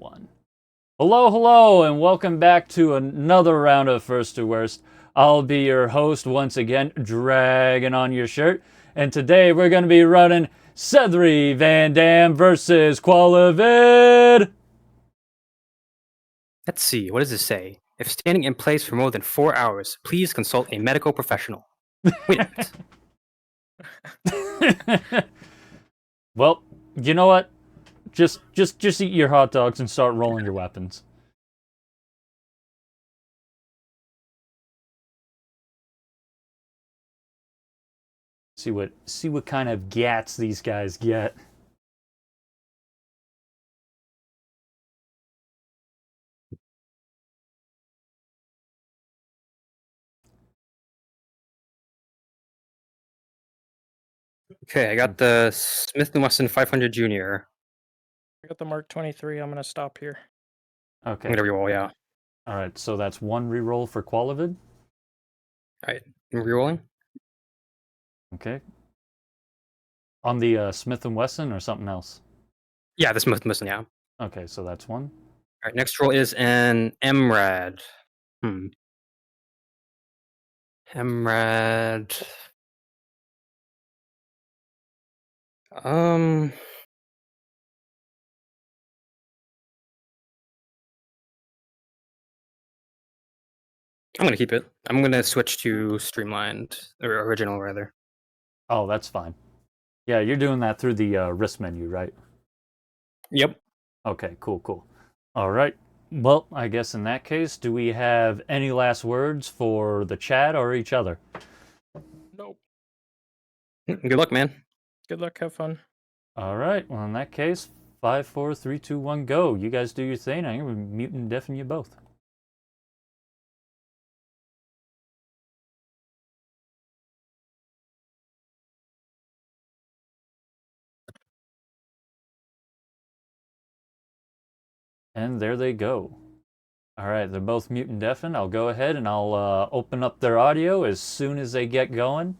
1. Hello, hello, and welcome back to another round of First to Worst. I'll be your host once again, dragging on your shirt, and today we're going to be running SetheryVanDamn versus Quilavad. Let's see, what does this say? If standing in place for more than 4 hours, please consult a medical professional. Wait a minute. Well, you know what? Just eat your hot dogs and start rolling your weapons. See what kind of gats these guys get. Okay, I got the Smith & Wesson 500 Junior. I got the Mark 23. I'm gonna stop here. Okay. I'm gonna reroll, yeah. All right, so that's one reroll for Quilavad. Alright, I'm rerolling. Okay. On the Smith & Wesson or something else? Yeah, the Smith & Wesson, yeah. Okay, so that's one. Alright, next roll is an MRAD. MRAD. I'm gonna keep it. I'm gonna switch to Streamlined, or Original, rather. Oh, that's fine. Yeah, you're doing that through the wrist menu, right? Yep. Okay, cool. All right. Well, I guess in that case, do we have any last words for the chat or each other? Nope. Good luck, man. Good luck. Have fun. All right. Well, in that case, 5, 4, 3, 2, 1, go. You guys do your thing. I'm going to mute and deafen you both. And there they go. All right, they're both mute and deafen. I'll go ahead and I'll open up their audio as soon as they get going.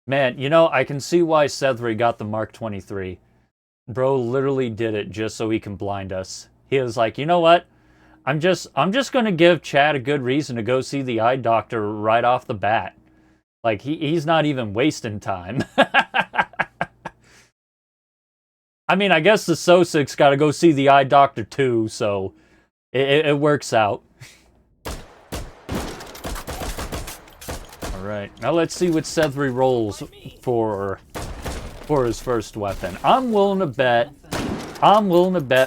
Man, you know, I can see why Sethery got the Mark 23. Bro literally did it just so he can blind us. He was like, you know what? I'm just gonna give Chad a good reason to go see the eye doctor right off the bat. Like he's not even wasting time. I mean, I guess the Sosik's got to go see the eye doctor too, so it works out. All right, now let's see what Sethery rolls for his first weapon. I'm willing to bet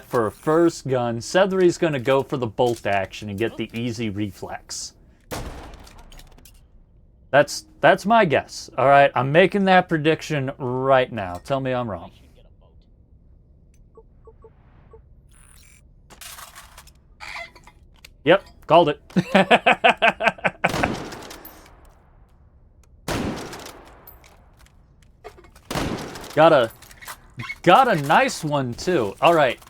for a first gun, Sethery's gonna go for the bolt action and get the easy reflex. That's my guess. All right, I'm making that prediction right now. Tell me I'm wrong. Yep, called it. Got a nice one too. All right.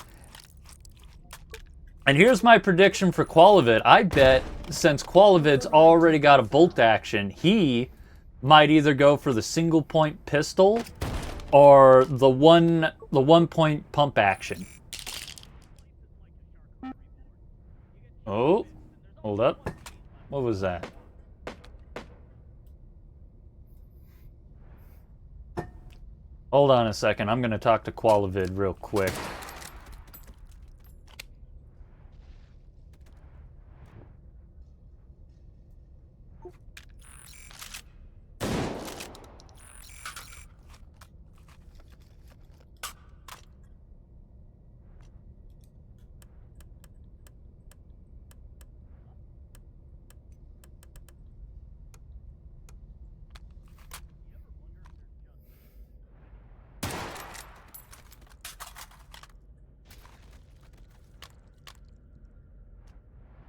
And here's my prediction for Quilavad. I bet since Quilavad's already got a bolt action, he might either go for the single point pistol or the one point pump action. Oh, hold up. What was that? Hold on a second. I'm going to talk to Quilavad real quick.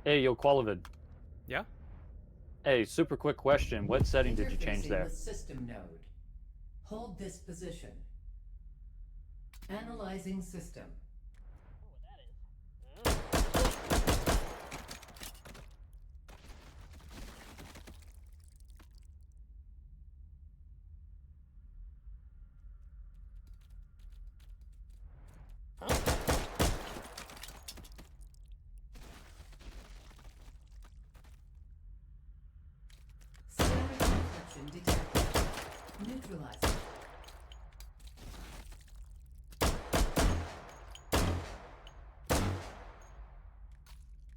Hey, yo, Quilavad. Yeah? Hey, super quick question. What setting did you change there? With system node. Hold this position. Analyzing system. neutralized.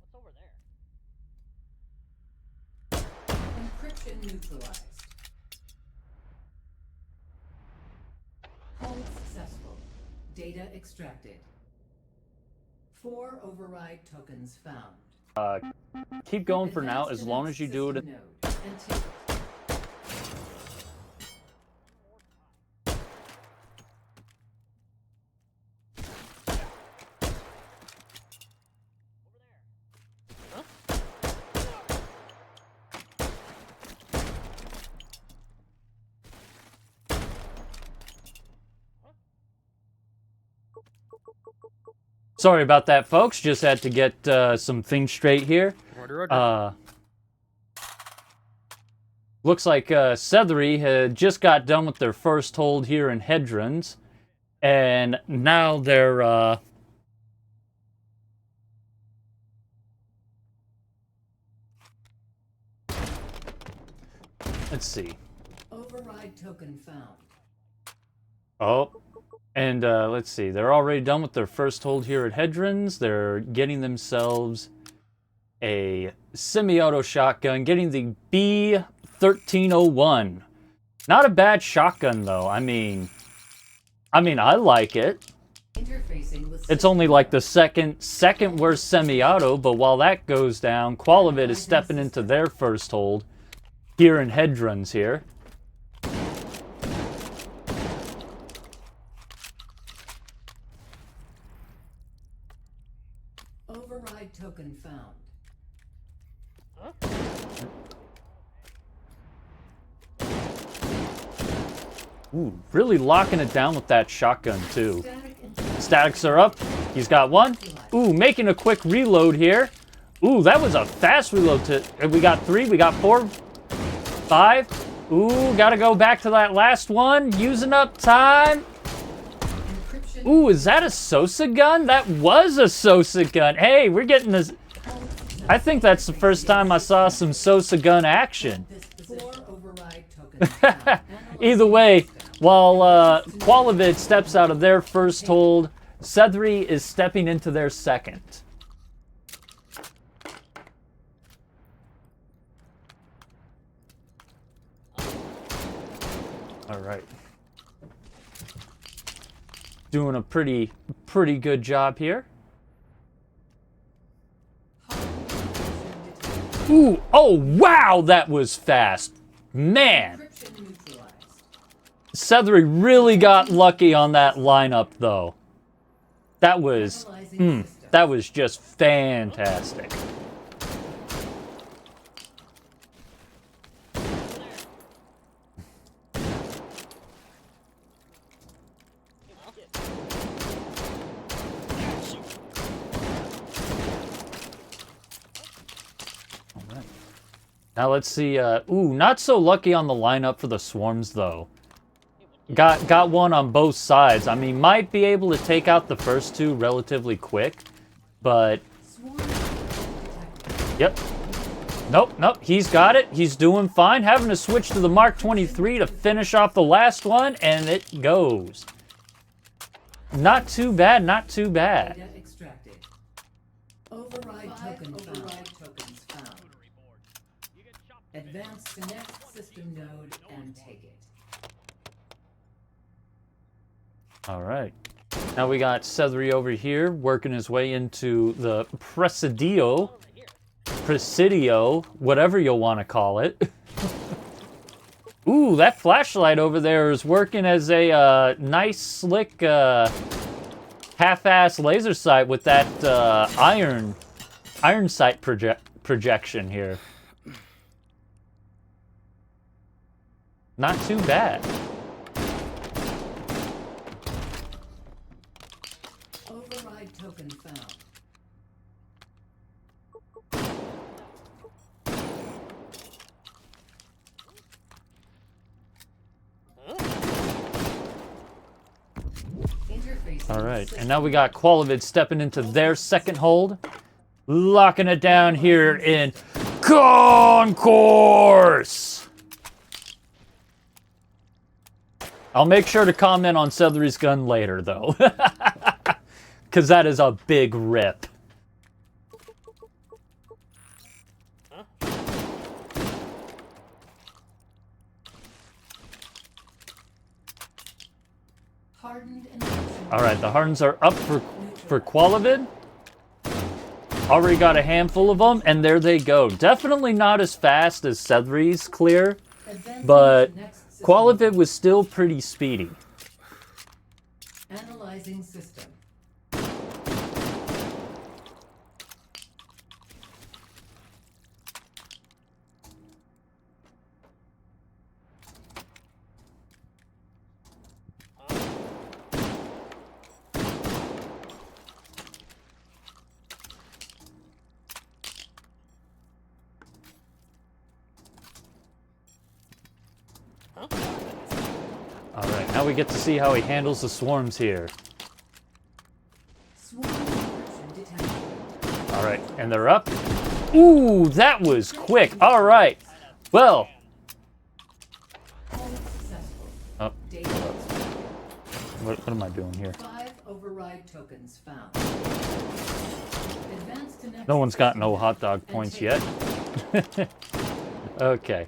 What's over there? Encryption neutralized. Hold successful. Data extracted. 4 override tokens found. Keep going for now, Advance as to long next as you do it. system node and take it. Sorry about that, folks. Just had to get some things straight here. Order. Looks like Sethery had just got done with their first hold here in Hedrons, and now they're let's see. Override token found. Oh, and let's see. They're already done with their first hold here at Hedrons. They're getting themselves a semi-auto shotgun, getting the B1301. Not a bad shotgun though. I mean, I like it. Interfacing with It's only like the second worst semi-auto, but while that goes down, Quilavad is stepping into their first hold here in Hedrons here. override token found. Ooh, really locking it down with that shotgun too. Static and Statics are up. He's got one. Ooh, making a quick reload here. Ooh, that was a fast reload. We got 3, we got 4, 5. Ooh, gotta go back to that last one. Using up time. encryption. Ooh, is that a Sosa gun? That was a Sosa gun. Hey, we're getting this. I think that's the first time I saw some Sosa gun action. This position. 4 override tokens found. Either way, while Quilavad steps out of their first hold, Sethery is stepping into their second. All right. Doing a pretty good job here. Ooh, oh wow, that was fast. Man. Encryption neutralized. Sethery really got lucky on that lineup, though. That was, Analyzing system. that was just fantastic. All right. Now let's see. Ooh, not so lucky on the lineup for the swarms, though. Got one on both sides. I mean, might be able to take out the first 2 relatively quick, but Swarm detected. yep. Nope. He's got it. He's doing fine. Having to switch to the Mark 23 to finish off the last one, and it goes. Not too bad. Not too bad. Data extracted. Override token found. Override tokens found. Advance to next system node and take it. All right. Now we got Sethery over here working his way into the Presidio, whatever you'll want to call it. Ooh, that flashlight over there is working as a nice, slick, half-ass laser sight with that iron sight projection here. Not too bad. Override token found. Interfacing All with right, system. and now we got Quilavad stepping into their second hold, locking it down here in Concourse. I'll make sure to comment on Sethery's gun later, though. Because that is a big rip. Hardened and Alright, the hardens are up for Quilavad. Already got a handful of them, and there they go. Definitely not as fast as Sethery's clear, advancing but to next system. Quilavad was still pretty speedy. Analyzing system. Alright, now we get to see how he handles the swarms here. Swarm encryption detected. Alright, and they're up. Ooh, that was quick. Alright. Well. All successful. Oh, Data what am I doing here? 5 override tokens found. Advance to next No one's got system no and hot dog take points it. yet. Okay.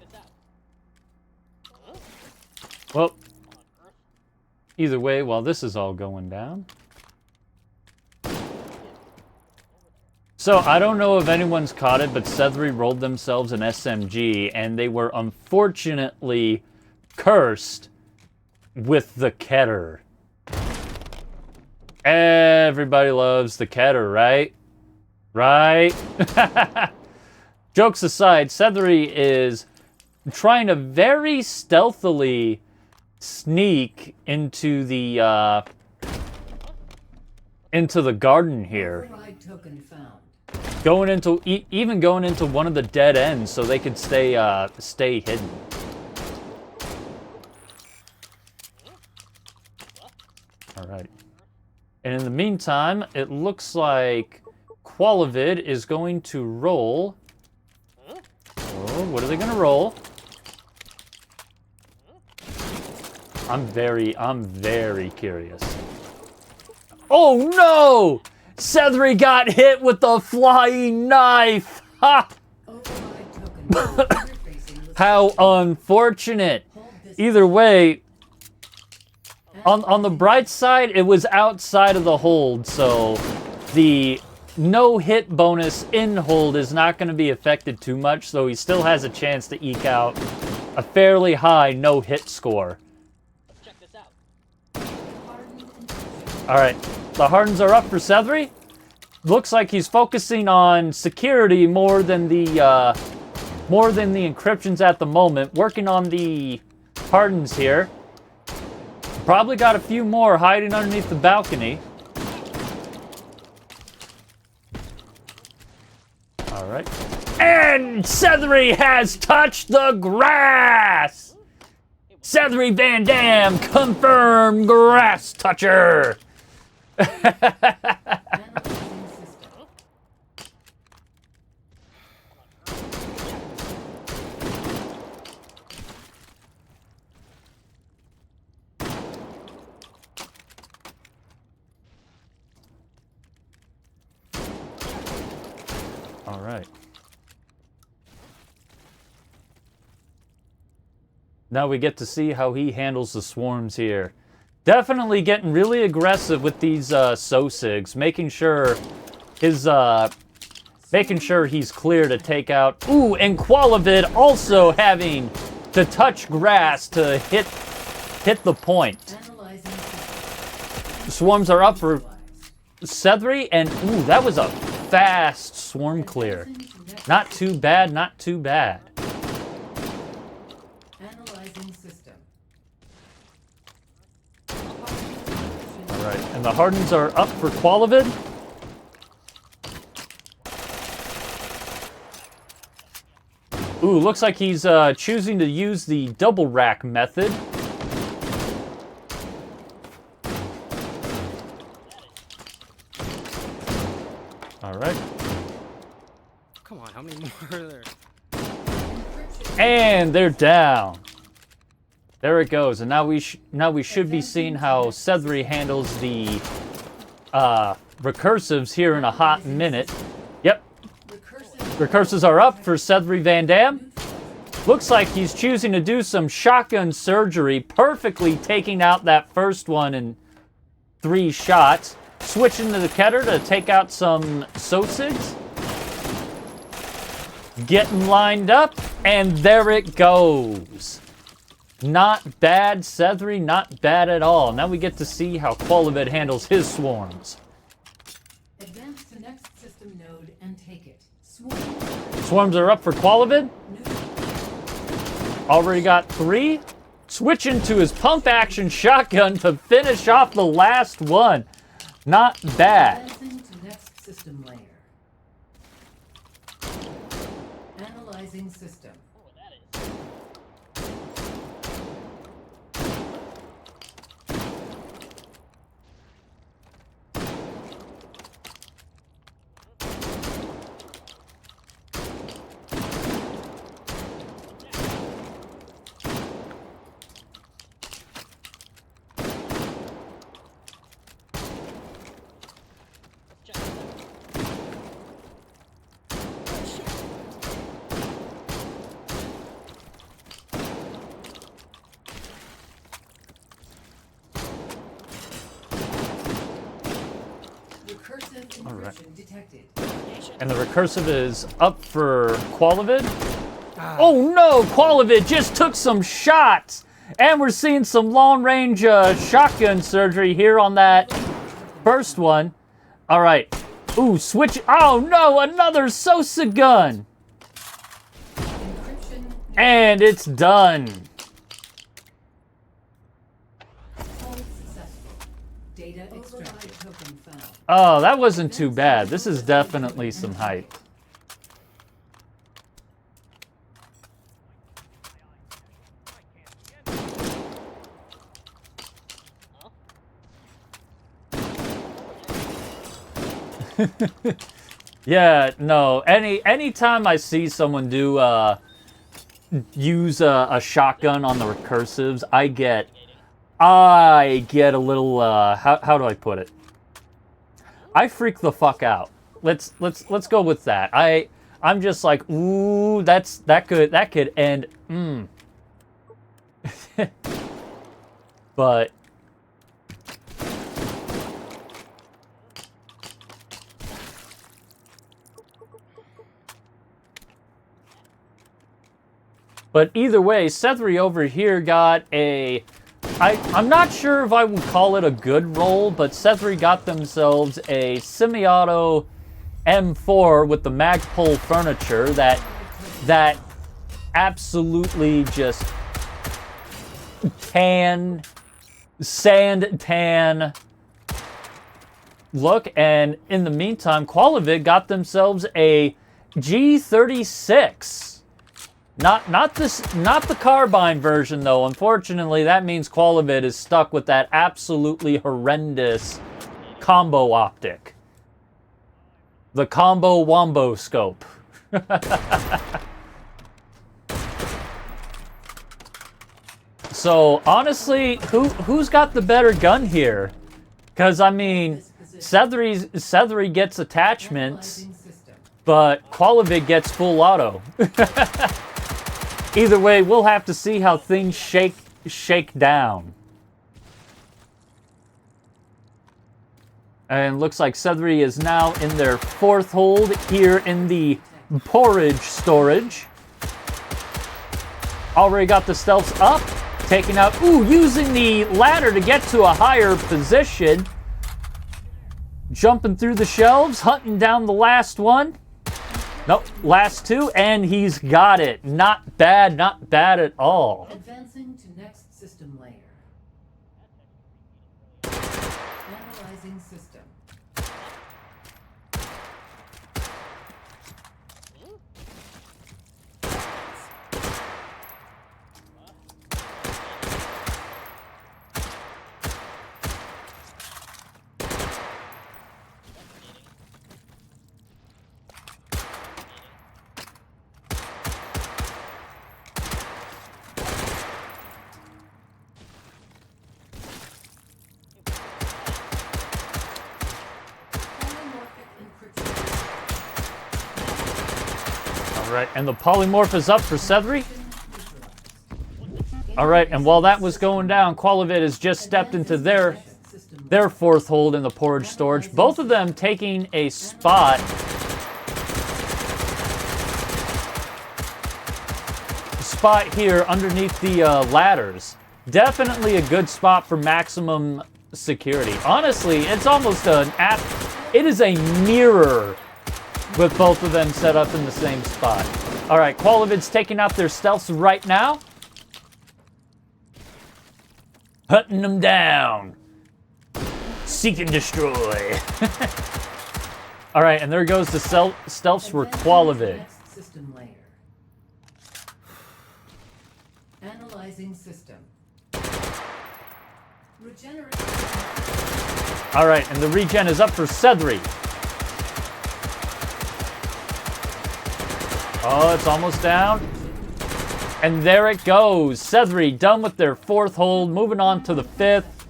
Well, either way, while this is all going down. So, I don't know if anyone's caught it, but Sethery rolled themselves an SMG, and they were unfortunately cursed with the Keter. Everybody loves the Keter, right? Right? Jokes aside, Sethery is trying to very stealthily sneak into the garden here, Override token found. going into even going into one of the dead ends so they could stay hidden. All right. And in the meantime, it looks like Quilavad is going to roll. Oh, what are they going to roll? I'm very curious. Oh no! Sethery got hit with the flying knife! Ha! Override token interfacing with How unfortunate! hold this Either way, on the bright side, it was outside of the hold, so the no hit bonus in hold is not going to be affected too much, so he still has a chance to eke out a fairly high no hit score. Let's check this out. hardened encryption. Alright, the hardens are up for Sethery. Looks like he's focusing on security more than the encryptions at the moment. Working on the hardens here. Probably got a few more hiding underneath the balcony. Alright. And Sethery has touched the grass! SetheryVanDamn, confirmed grass toucher! Analyzing system. All right. Now we get to see how he handles the swarms here. Definitely getting really aggressive with these SOSIGs, making sure he's clear to take out. Ooh, and Quilavad also having to touch grass to hit the point. Analyzing system. Swarms are up for Sethery, and ooh, that was a fast swarm clear. Advancing to next Not too bad, not too bad. Analyzing system. All right, and the hardens are up for Quilavad. Ooh, looks like he's choosing to use the double rack method. All right, Come on, how many more are there? Encryption. and they're down. There it goes, and now we should be seeing how Sethery handles the recursives here in a hot minute. Yep, recursives are up for SetheryVanDamn. Looks like he's choosing to do some shotgun surgery, perfectly taking out that first one in 3 shots. Switching to the Keter to take out some Sosigs. Getting lined up, and there it goes. Not bad, Sethery, not bad at all. Now we get to see how Quilavad handles his swarms. Advance to next system node and take it. Swarms are up for Quilavad. Already got 3. Switching to his pump action shotgun to finish off the last one. Not bad. Advancing to next system layer. Analyzing system. Oh, that is. Check this out. Recursive encryption detected. And the recursive is up for Quilavad. Oh no, Quilavad just took some shots. And we're seeing some long-range shotgun surgery here on that first one. All right. Ooh, switch. Oh no, another Sosa gun. Encryption And it's done. hold successful. Data extracted. Token found. Oh, that wasn't too bad. This is definitely some hype. Yeah, no. Anytime I see someone do use a shotgun on the recursives, I get a little how do I put it? I freak the fuck out. Let's go with that. I'm just like, ooh, that could end. But either way, Sethery over here got a... I'm not sure if I would call it a good roll, but Sethery got themselves a semi-auto M4 with the Magpul furniture that absolutely just sand tan look. And in the meantime, Quilavad got themselves a G36. Not the carbine version though. Unfortunately, that means Quilavad is stuck with that absolutely horrendous combo optic. The combo wombo scope. So honestly, who's got the better gun here? Because I mean, Sethery gets attachments, Analyzing system. but Quilavad gets full auto. Either way, we'll have to see how things shake down. And looks like Sethery is now in their 4th hold here in the porridge storage. Already got the stealths up, taking out, using the ladder to get to a higher position. Jumping through the shelves, hunting down the last one. Nope, last 2, and he's got it. Not bad at all. Advancing to next system layer. Analyzing system. Alright, and the polymorph is up for Sethery. Alright, and while that was going down, Quilavad has just stepped into their fourth hold in the porridge storage. Both of them taking a spot here underneath the ladders. Definitely a good spot for maximum security. Honestly, it's almost an app. It is a mirror with both of them set up in the same spot. All right, Quilavad's taking out their stealths right now. Hunting them down. Seek and destroy. All right, and there goes the stealths for Quilavad. System layer. Analyzing system. Regenerate. All right, and the regen is up for Sethery. Oh, it's almost down. And there it goes. Sethery done with their fourth hold, moving on to the fifth.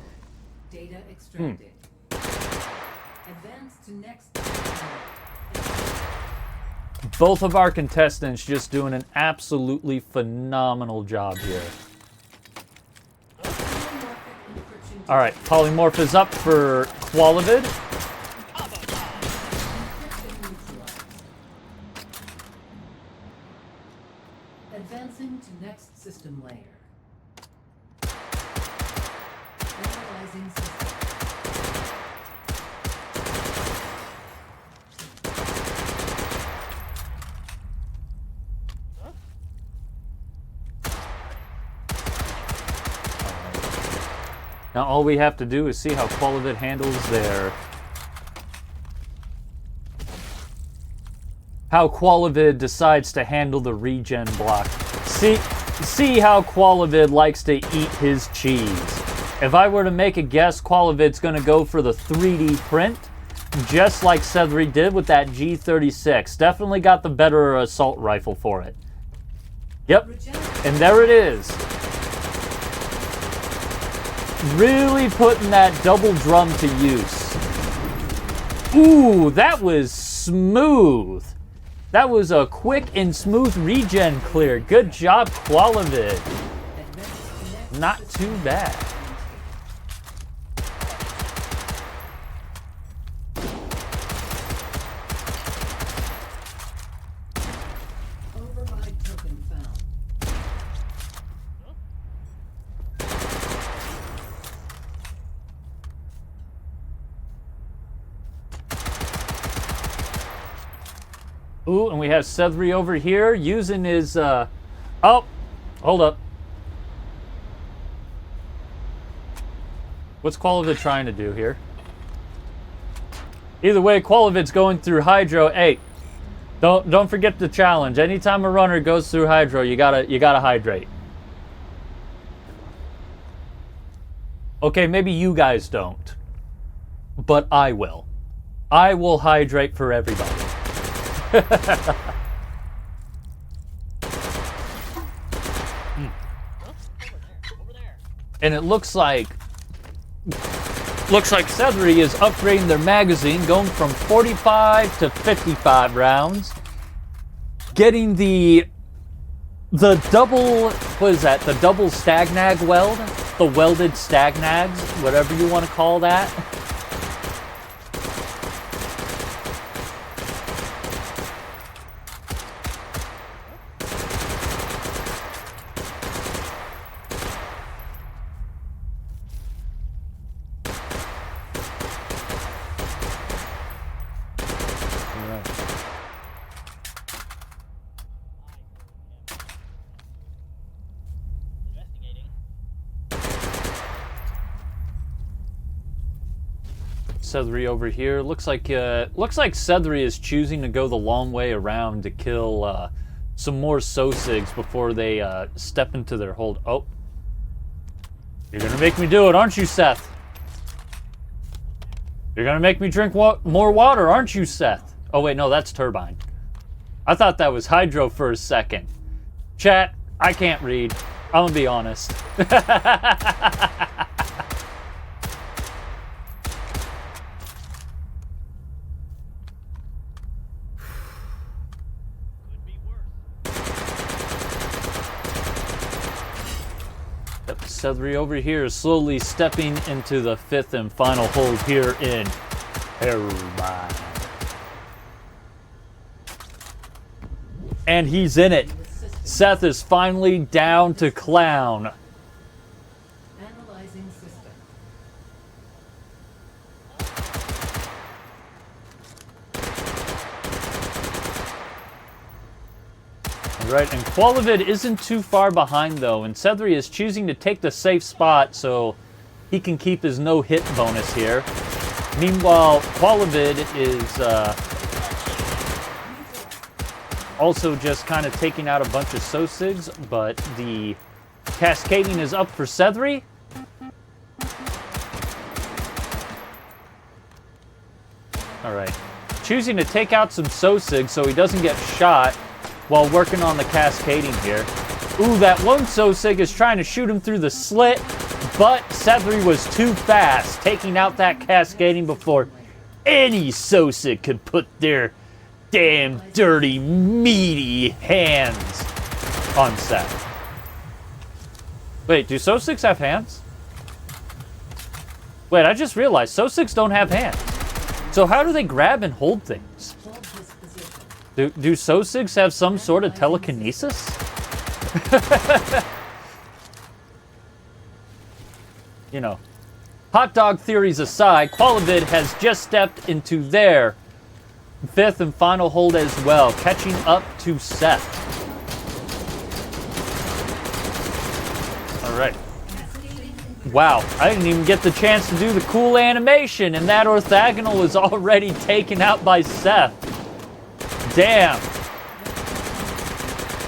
Data extracted. Advance to next. Both of our contestants just doing an absolutely phenomenal job here. All right, polymorph is up for Quilavad. Advancing to next system layer. Analyzing system. Now all we have to do is see how Quilavad handles their... How Quilavad decides to handle the regen block. See how Quilavad likes to eat his cheese. If I were to make a guess, Quilvad's going to go for the 3D print, just like Sethery did with that G36. Definitely got the better assault rifle for it. Yep, and there it is. Really putting that double drum to use. Ooh, that was smooth. That was a quick and smooth regen clear. Good job, Quilavad. Not too bad. Override token found. Ooh, and we have Sethery over here using his, oh, hold up. What's Quilavad trying to do here? Either way, Quilvad's going through Hydro. Hey, don't forget the challenge. Anytime a runner goes through Hydro, you gotta hydrate. Okay, maybe you guys don't, but I will. I will hydrate for everybody. And it looks like Sethery is upgrading their magazine, going from 45 to 55 rounds, getting the double, what is that? The double stagnag weld, the welded stagnags, whatever you want to call that. Sethery over here. Looks like Sethery is choosing to go the long way around to kill some more Sosigs before they step into their hold. Oh, you're gonna make me do it, aren't you, Seth? You're gonna make me drink more water, aren't you, Seth? Oh wait, no, that's Turbine. I thought that was Hydro for a second. Chat, I can't read. I'm gonna be honest. Could be worse. Sethery over here is slowly stepping into the 5th and final hold here in Quilavad. And he's in it. Seth is finally down to clown. Analyzing system. Right, and Quilavad isn't too far behind though, and Sethery is choosing to take the safe spot so he can keep his no-hit bonus here. Meanwhile, Quilavad is also just kind of taking out a bunch of Sosigs, but the cascading is up for Sethery. Alright, choosing to take out some Sosigs so he doesn't get shot while working on the cascading here. Ooh, that one Sosig is trying to shoot him through the slit, but Sethery was too fast, taking out that cascading before any Sosig could put their damn dirty, meaty hands on Seth. Wait, do Sosigs have hands? Wait, I just realized Sosigs don't have hands. So how do they grab and hold things? Do Sosigs have some sort of telekinesis? You know, hot dog theories aside, Quilavad has just stepped into their 5th and final hold as well, catching up to Seth. All right. Wow, I didn't even get the chance to do the cool animation, and that orthogonal was already taken out by Seth. Damn.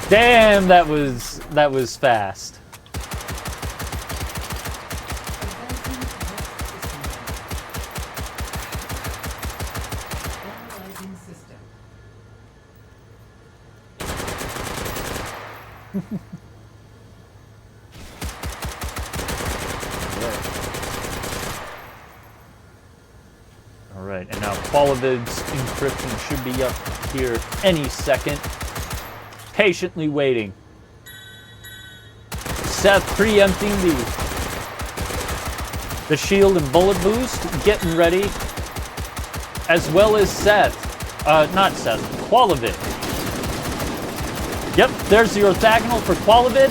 Damn, that was fast. Analyzing system. All right, and now Quilavad's encryption should be up here any second. Patiently waiting. Seth preempting the shield and bullet boost, getting ready, as well as Seth. Not Seth, Quilavad. Yep, there's the orthogonal for Quilavad.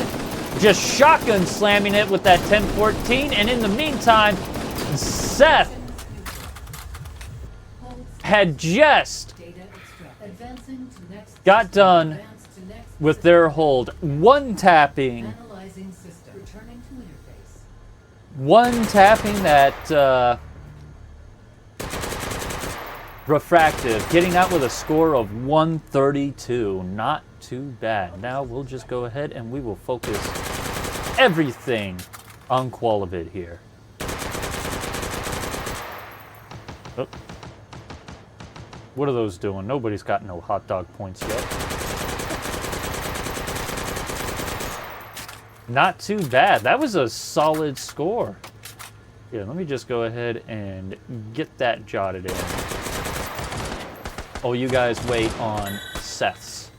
Just shotgun slamming it with that 10-14, and in the meantime, Seth had just got done with their hold. One tapping. Analyzing system. Returning to interface. One tapping that refractive, getting out with a score of 132. Not too bad. Now we'll just go ahead and we will focus everything on Quilavad here. Oh. What are those doing? Nobody's got no hot dog points yet. Not too bad. That was a solid score. Here, let me just go ahead and get that jotted in. Oh, you guys wait on Seth's.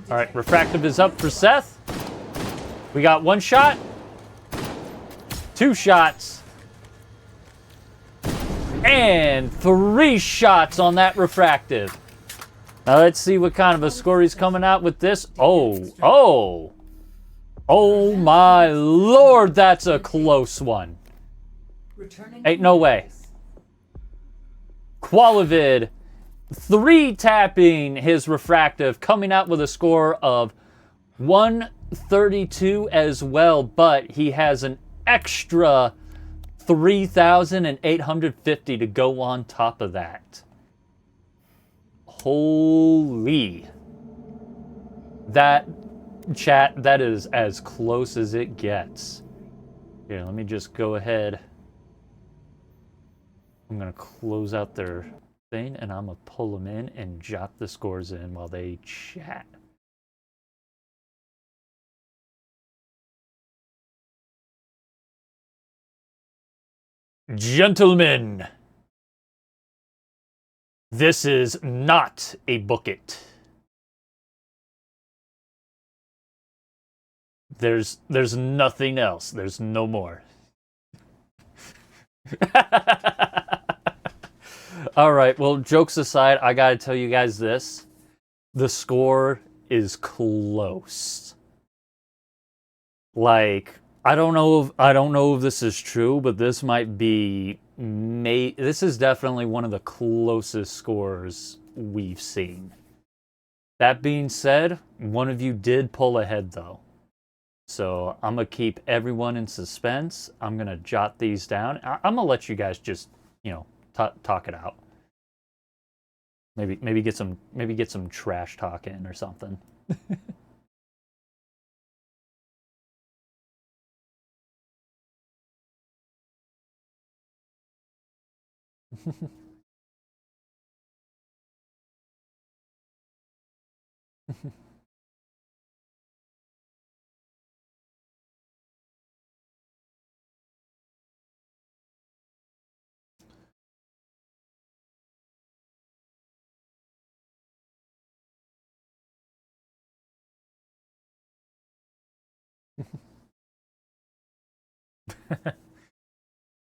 All right, refractive is up for Seth. We got one shot, two shots, and three shots on that refractive. Now let's see what kind of a score he's coming out with this. Oh my lord, that's a close one. Ain't no way. Quilavad, three tapping his refractive, coming out with a score of 132 as well, but he has an extra 3,850 to go on top of that. Holy. That, chat, that is as close as it gets. Here, let me just go ahead. I'm going to close out their thing, and I'm going to pull them in and jot the scores in while they chat. Gentlemen, This is not a bucket. There's nothing else. There's no more. All right, well, jokes aside, I gotta tell you guys this. The score is close. Like, I don't know if this is true, but this might be this is definitely one of the closest scores we've seen. That being said, one of you did pull ahead though. So I'm gonna keep everyone in suspense. I'm gonna jot these down. I'm gonna let you guys just, talk it out. Maybe get some trash talk in or something.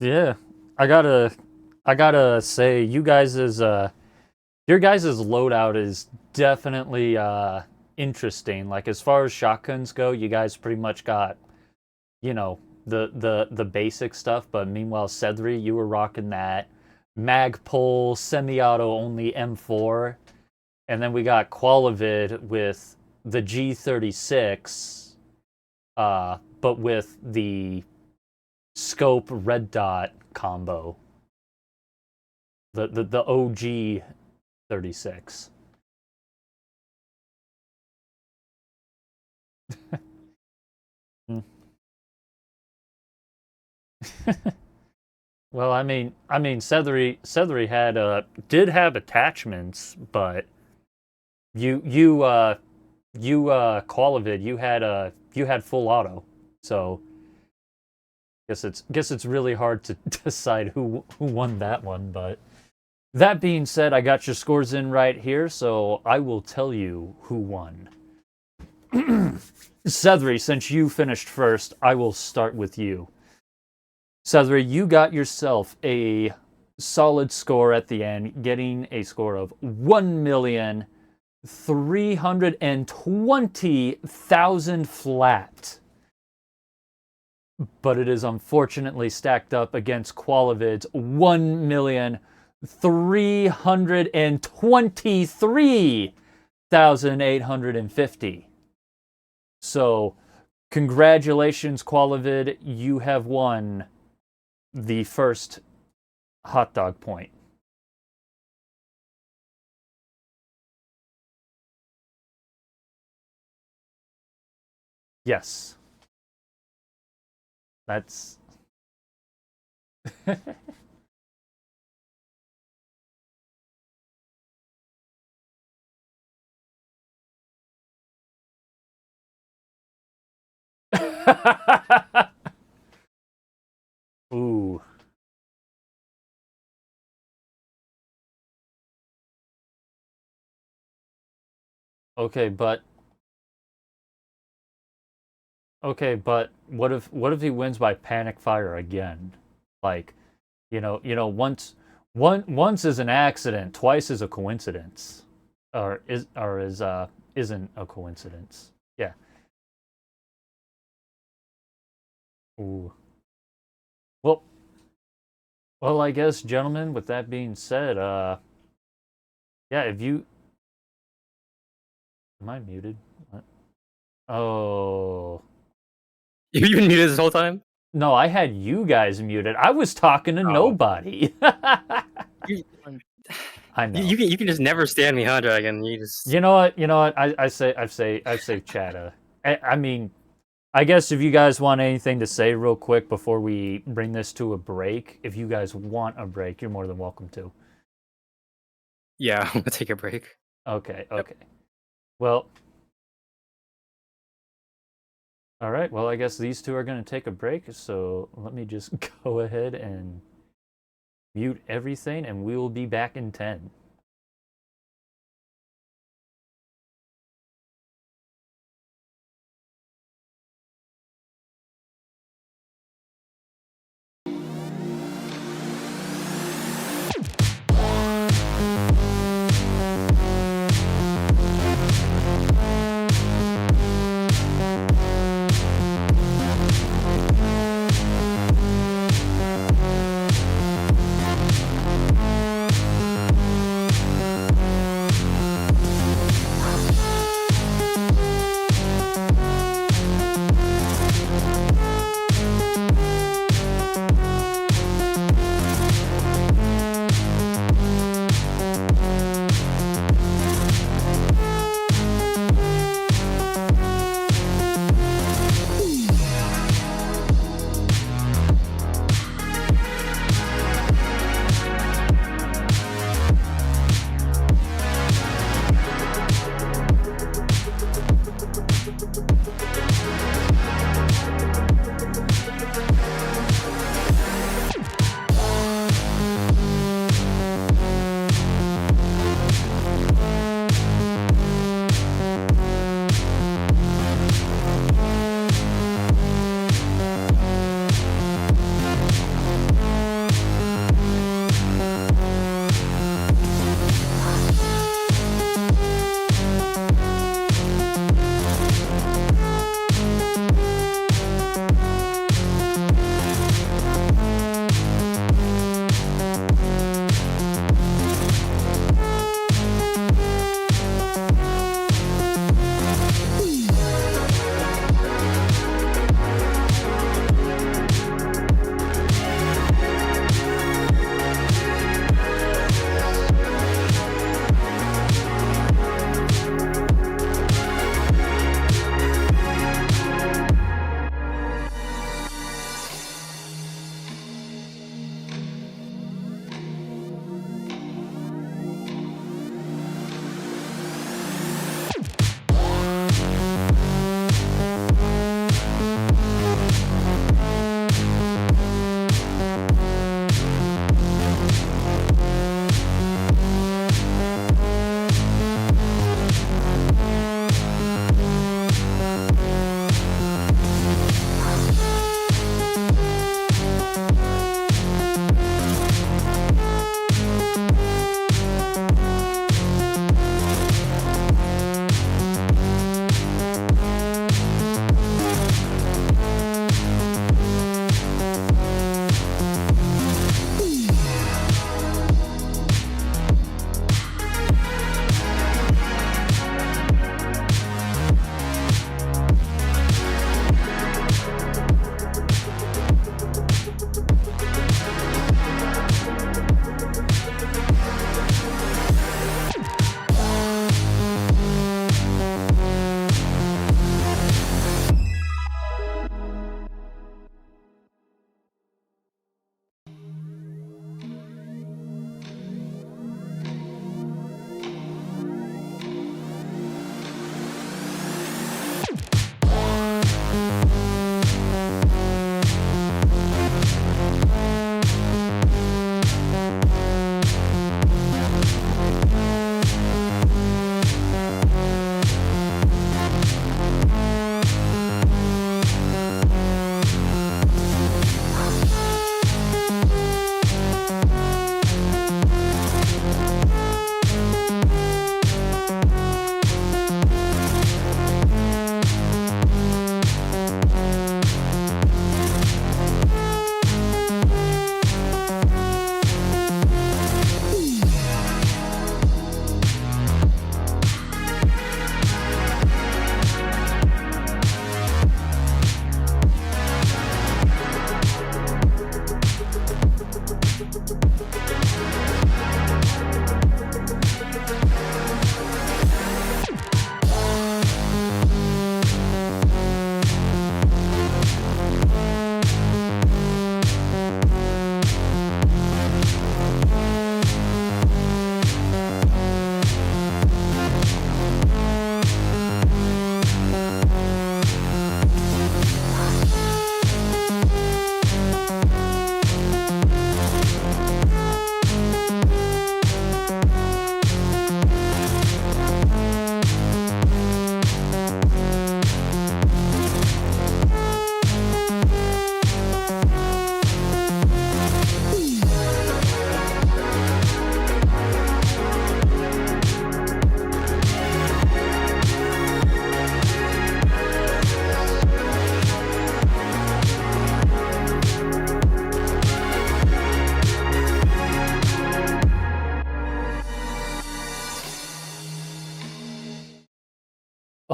Yeah, I gotta say, your guys' loadout is definitely interesting. Like, as far as shotguns go, you guys pretty much got, the basic stuff. But meanwhile, Sethery, you were rocking that Magpul semi-auto only M4, and then we got Quilavad with the G36, but with the scope red dot combo. The OG 36. Well, I mean, Sethery did have attachments, but you Quilavad, you had full auto, so guess it's really hard to decide who won that one. But that being said, I got your scores in right here, so I will tell you who won. Sethery, since you finished first, I will start with you. Sethery, you got yourself a solid score at the end, getting a score of 1,320,000 flat. But it is unfortunately stacked up against Quilivad's 1,323,850. So, congratulations, Quilavad. You have won the first hot dog point. Yes. That's... Ooh. Okay, but what if he wins by panic fire again? Like, once is an accident, twice is a coincidence, isn't a coincidence. Yeah. Ooh. Well, I guess, gentlemen, with that being said, yeah, if you... Am I muted? What? Oh. You've been muted this whole time? No, I had you guys muted. I was talking to nobody. I know. You can just never stand me, huh, Dragon? You just... You know what? I've saved Chatta. I mean, I guess if you guys want anything to say real quick before we bring this to a break, if you guys want a break, you're more than welcome to. Yeah, I'm gonna take a break. Okay. Well, all right. Well, I guess these two are going to take a break, so let me just go ahead and mute everything, and we will be back in 10.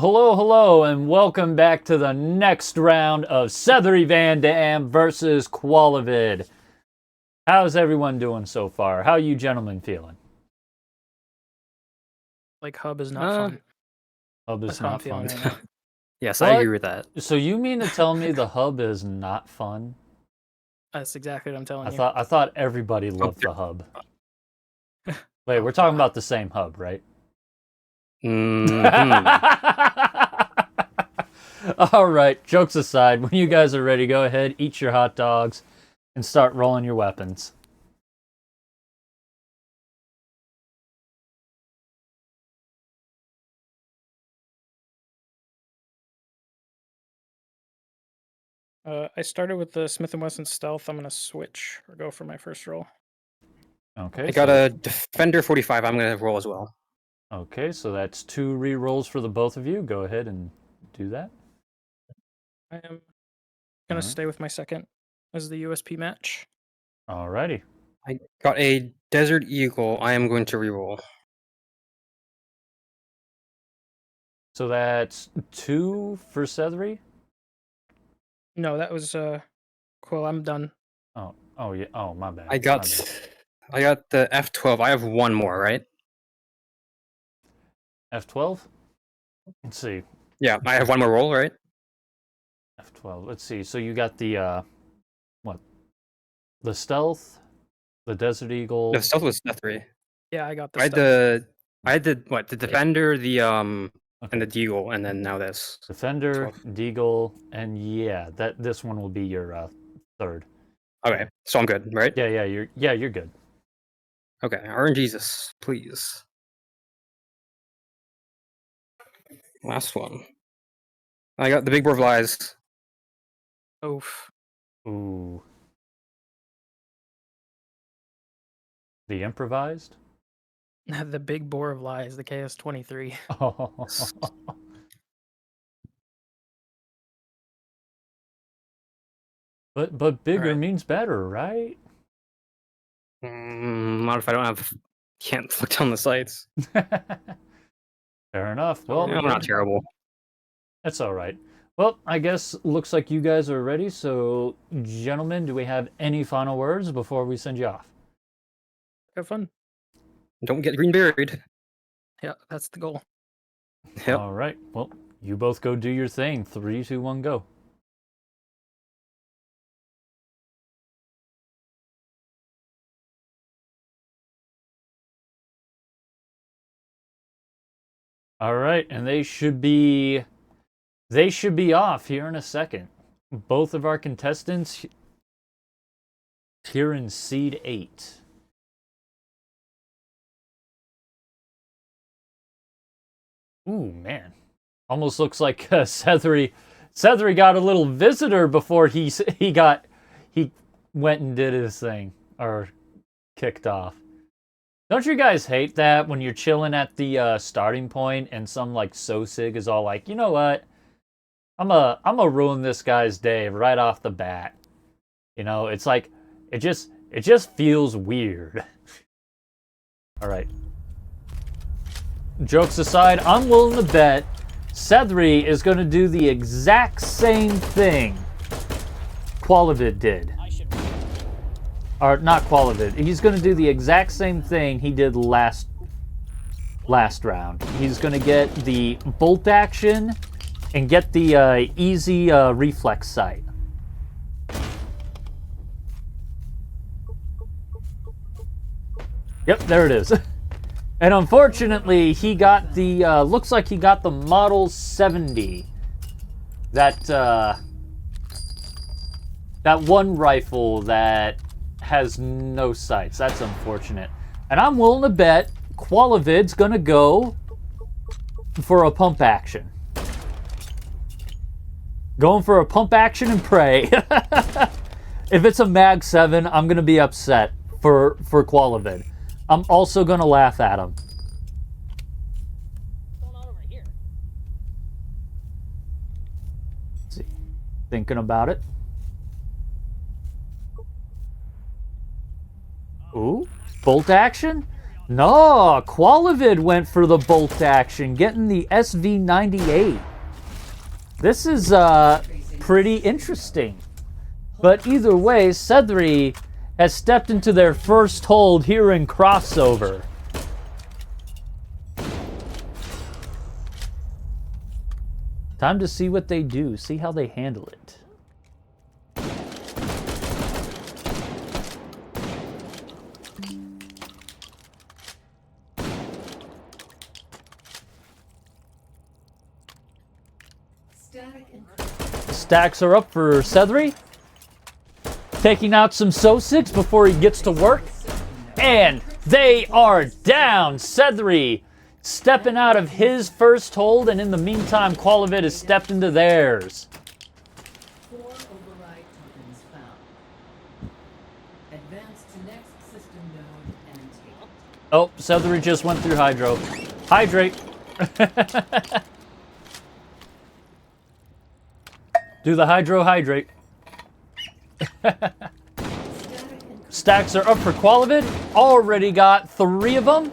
hello, and welcome back to the next round of SetheryVanDamn versus Quilavad. How's everyone doing so far? How are you gentlemen feeling? Like hub is not fun. Hub is That's how I'm not feeling fun. right now. Yes, What? I agree with that. So you mean to tell me the hub is not fun? That's exactly what I'm telling I you. thought everybody loved the hub. Wait, Oh, we're talking God. about the same hub, right? All right, jokes aside, when you guys are ready, go ahead, eat your hot dogs, and start rolling your weapons. I started with the Smith & Wesson Stealth. I'm going to switch or go for my first roll. Okay, I got so, a Defender 45. I'm going to roll as well. okay, so that's 2 re-rolls for the both of you. Go ahead and do that. I am going Alright. to stay with my second as the USP match. Alrighty. I got a Desert Eagle. I am going to reroll. So that's 2 for Sethery? No, that was cool. I'm done. Oh yeah. Oh, my bad. I got the F12. I have one more, right? F12? Let's see. Yeah, I have one more roll, right? F12. Let's see. So you got the what? The Stealth, the Desert Eagle. The Stealth was F3. Yeah, I got the I had Stealth. the Defender, the and Okay. the Deagle, and then now this. Defender, 12. Deagle, and yeah, this one will be your third. Okay, so I'm good, right? Yeah, you're good. Okay, RNGesus, please. Last one. I got the Big Boar of Lies. Oof. Ooh. The improvised? The Big Boar of Lies, the KS-23. Oh. But bigger Alright. means better, right? Not if I don't have. Can't look down the sights. Fair enough. Oh, Well, Yeah, I'm not terrible. that's all right. Well, I guess looks like you guys are ready. So, gentlemen, do we have any final words before we send you off? Have fun. Don't get green buried. Yeah, that's the goal. Yep. All right. Well, you both go do your thing. 3, 2, 1, go. All right, and they should be off here in a second. Both of our contestants here in seed 8. Ooh, man. Almost looks like Sethery got a little visitor before he went and did his thing or kicked off. Don't you guys hate that when you're chilling at the starting point and some like so-sig is all like, you know what? I'm a ruin this guy's day right off the bat. You know, it's like it just feels weird. All right. Jokes aside, I'm willing to bet Sethery is going to do the exact same thing Quilavad did. I should. Or not Quilavad. He's going to do the exact same thing he did last round. He's going to get the bolt action and get the easy reflex sight. Yep, there it is. And unfortunately, he got the looks like he got the Model 70. That one rifle that has no sights. That's unfortunate. And I'm willing to bet Quilavad's gonna go for a pump action. Going for a pump action and pray. If it's a Mag 7, I'm gonna be upset for Quilavad. I'm also gonna laugh at him. What's going on over here? Let's see. Thinking about it. Ooh, bolt action? No, Quilavad went for the bolt action, getting the SV98. This is pretty interesting. But either way, Sethery has stepped into their first hold here in crossover. Time to see what they do, see how they handle it. Stacks are up for Sethery. Taking out some Sosigs before he gets to work. And they are down. Sethery stepping out of his first hold, and in the meantime, Quilavad has stepped into theirs. 4 override tokens found. Advance to next system node and take. Oh, Sethery just went through Hydro. Hydrate. Do the Hydro hydrate. Stacks are up for Quilavad. Already got 3 of them.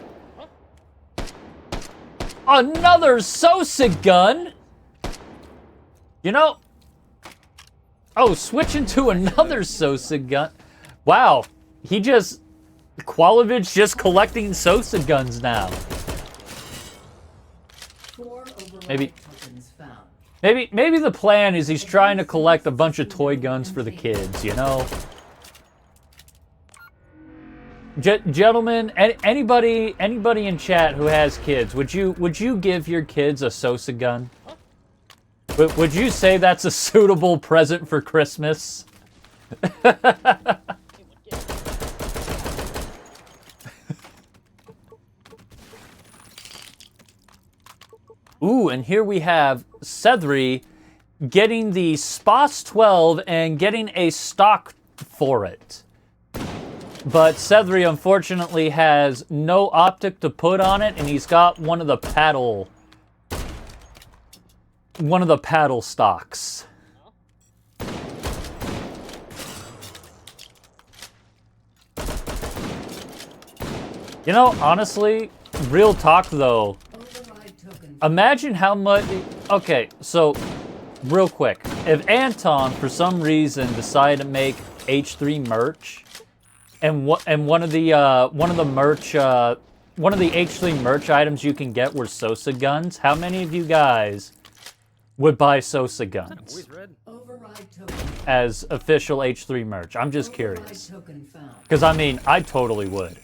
Another Sosig gun. You know. Oh, switching to another Sosig gun. Wow. Quilvad's just collecting Sosig guns now. 4 override Maybe. tokens found. Maybe the plan is he's trying to collect a bunch of toy guns for the kids, you know? Gentlemen, anybody in chat who has kids, would you give your kids a Sosa gun? Would you say that's a suitable present for Christmas? Ooh, and here we have Sethery getting the SPOS 12 and getting a stock for it. But Sethery unfortunately has no optic to put on it, and he's got one of the paddle stocks. You know, honestly, real talk though, imagine how much... Okay, so, real quick. If Anton, for some reason, decided to make H3 merch, and one of the H3 merch items you can get were Sosa guns, how many of you guys would buy Sosa guns as official H3 merch? I'm just curious. Because, I mean, I totally would.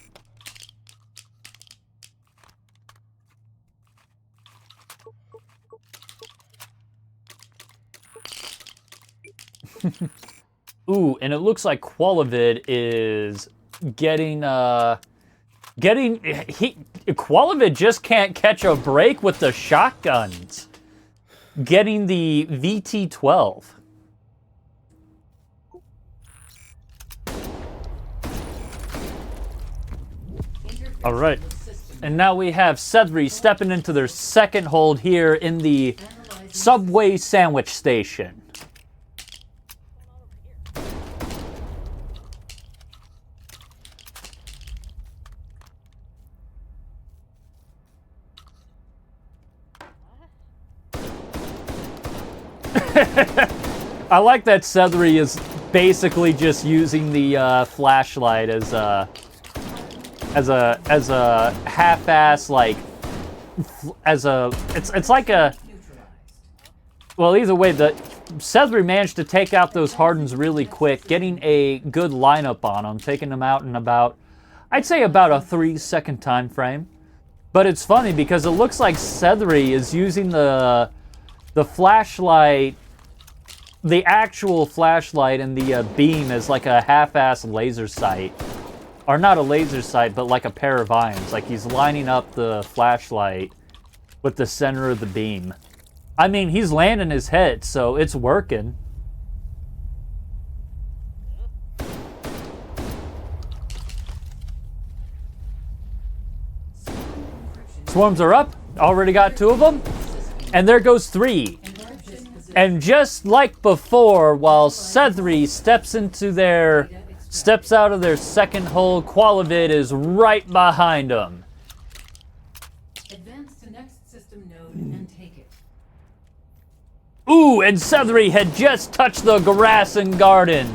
Ooh, and it looks like Quilavad is getting Quilavad just can't catch a break with the shotguns. Getting the VT-12. All right. And now we have Sethery stepping into their second hold here in the Subway sandwich station. I like that Sethery is basically just using the flashlight as a half-ass, like, it's like a, well, either way, the Sethery managed to take out those Hardens really quick, getting a good lineup on them, taking them out in about, I'd say about a 3-second time frame. But it's funny because it looks like Sethery is using the flashlight, the actual flashlight, and the beam as like a half-ass laser sight. Or not a laser sight, but like a pair of irons. Like he's lining up the flashlight with the center of the beam. I mean, he's landing his head, so it's working. Swarms are up. Already got 2 of them. And there goes 3. And just like before, while Sethery steps into their Steps out of their second hole. Quilavad is right behind him. Advance to next system node and take it. Ooh, and Sethery had just touched the grass and garden.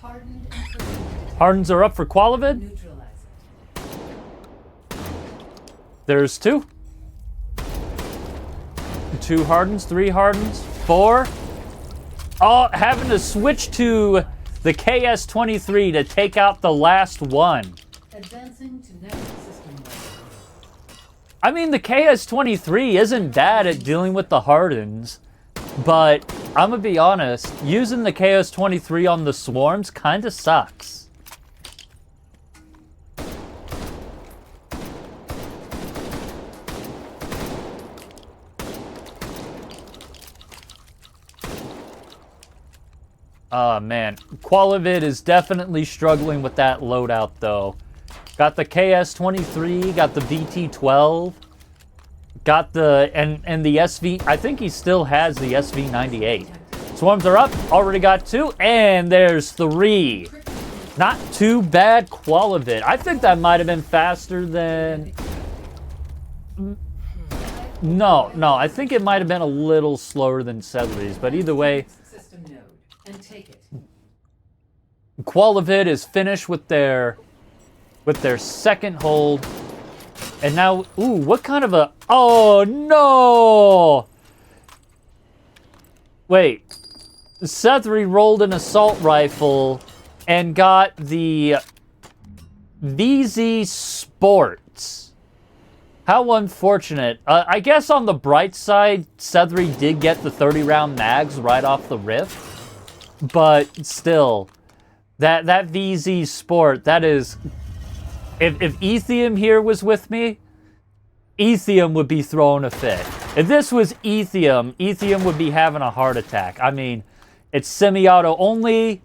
Hardened and protected. Hardens are up for Quilavad. Neutralize it. There's 2. 2 hardens, 3 hardens, 4. Oh, having to switch to the KS-23 to take out the last one. Advancing to next system node. I mean, the KS-23 isn't bad at dealing with the hardens, but I'm gonna be honest, using the KS-23 on the swarms kinda sucks. Oh man, Quilavad is definitely struggling with that loadout though. Got the KS-23, got the VT-12, got the, and the SV, I think he still has the SV-98. Swarms are up, already got 2, and there's 3. Not too bad, Quilavad. I think that might have been faster than... No, I think it might have been a little slower than Sethery's, but either way, System node and take it. Quilavad is finished with their second hold. And now, ooh, what kind of a... Oh, no! Wait. Sethery rolled an assault rifle and got the VZ Sports. How unfortunate. I guess on the bright side, Sethery did get the 30-round mags right off the rip. But still, that VZ Sport, that is... If Ethium here was with me, Ethium would be throwing a fit. If this was Ethium, Ethium would be having a heart attack. I mean, it's semi-auto only,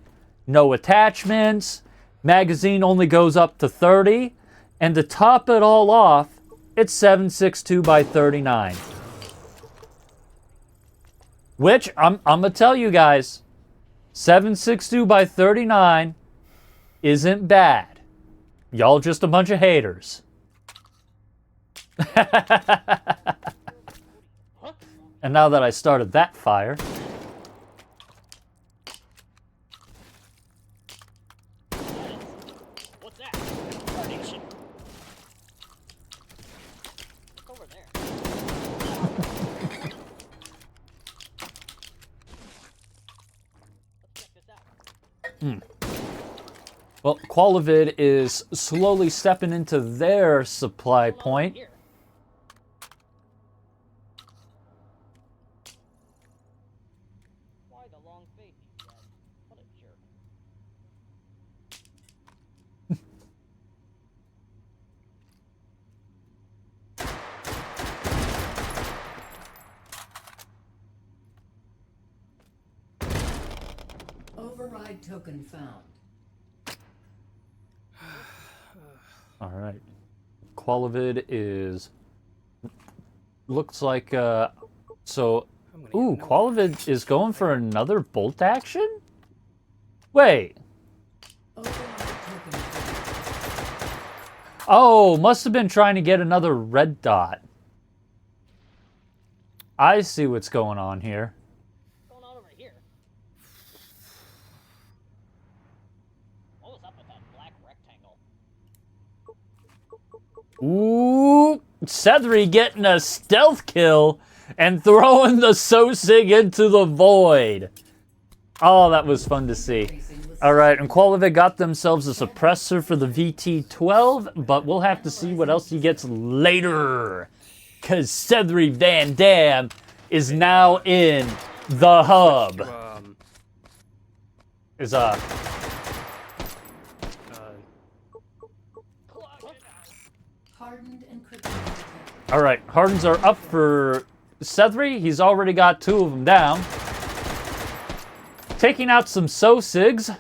no attachments, magazine only goes up to 30, and to top it all off, it's 7.62 by 39. Which, I'm gonna tell you guys, 7.62 by 39 isn't bad. Y'all just a bunch of haters. And now that I started that fire... What's that? Carnation. Look over there. Let's check this out. Well, Quilavad is slowly stepping into their supply Come on point. here. Why the long face, you guys? What a jerk. Override token found. All right. Quilavad is... Looks like, so... Ooh, Quilavad is going for another bolt action? Wait. Override token found. Oh, must have been trying to get another red dot. I see what's going on here. What's going on over here? What was up with that black rectangle? Ooh, Sethery getting a stealth kill and throwing the Sosig into the void. Oh, that was fun to see. All right, and Quilavad got themselves a suppressor for the VT-12, but we'll have to see what else he gets later. Because SetheryVanDamn is now in the hub. Is Hardened and kryptonite detected. all right, hardens are up for Sethery. He's already got 2 of them down. Taking out some Sosigs.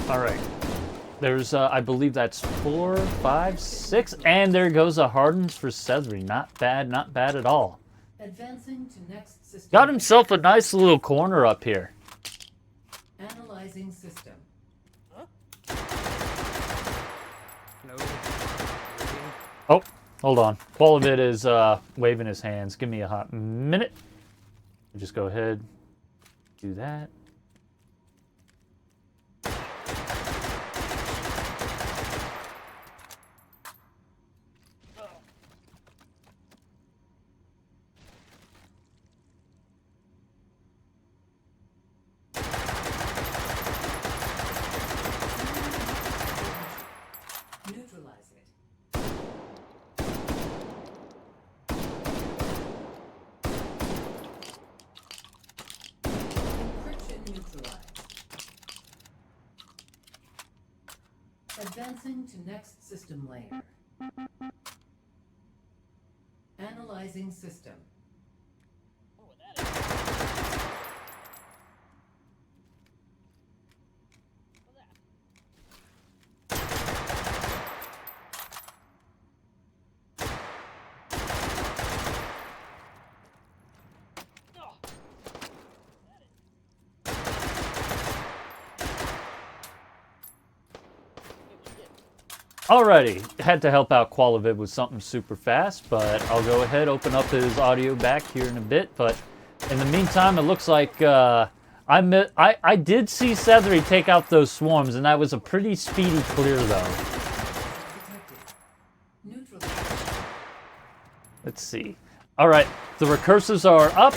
All right. There's, I believe that's 4, 5, 6, and there goes a Hardens for Sethery. Not bad at all. Advancing to next system. Got himself a nice little corner up here. Analyzing system. No. Oh, hold on. Quilavad is waving his hands. Give me a hot minute. Just go ahead, do that. Neutralize it. Encryption neutralized. Advancing to next system layer. Analyzing system. Oh, that is. What's that? Oh. That is. Alrighty, had to help out Quilavad with something super fast, but I'll go ahead, open up his audio back here in a bit. But in the meantime, it looks like I did see Sethery take out those swarms, and that was a pretty speedy clear, though. Detected. Neutralized. Let's see. All right, the recursives are up,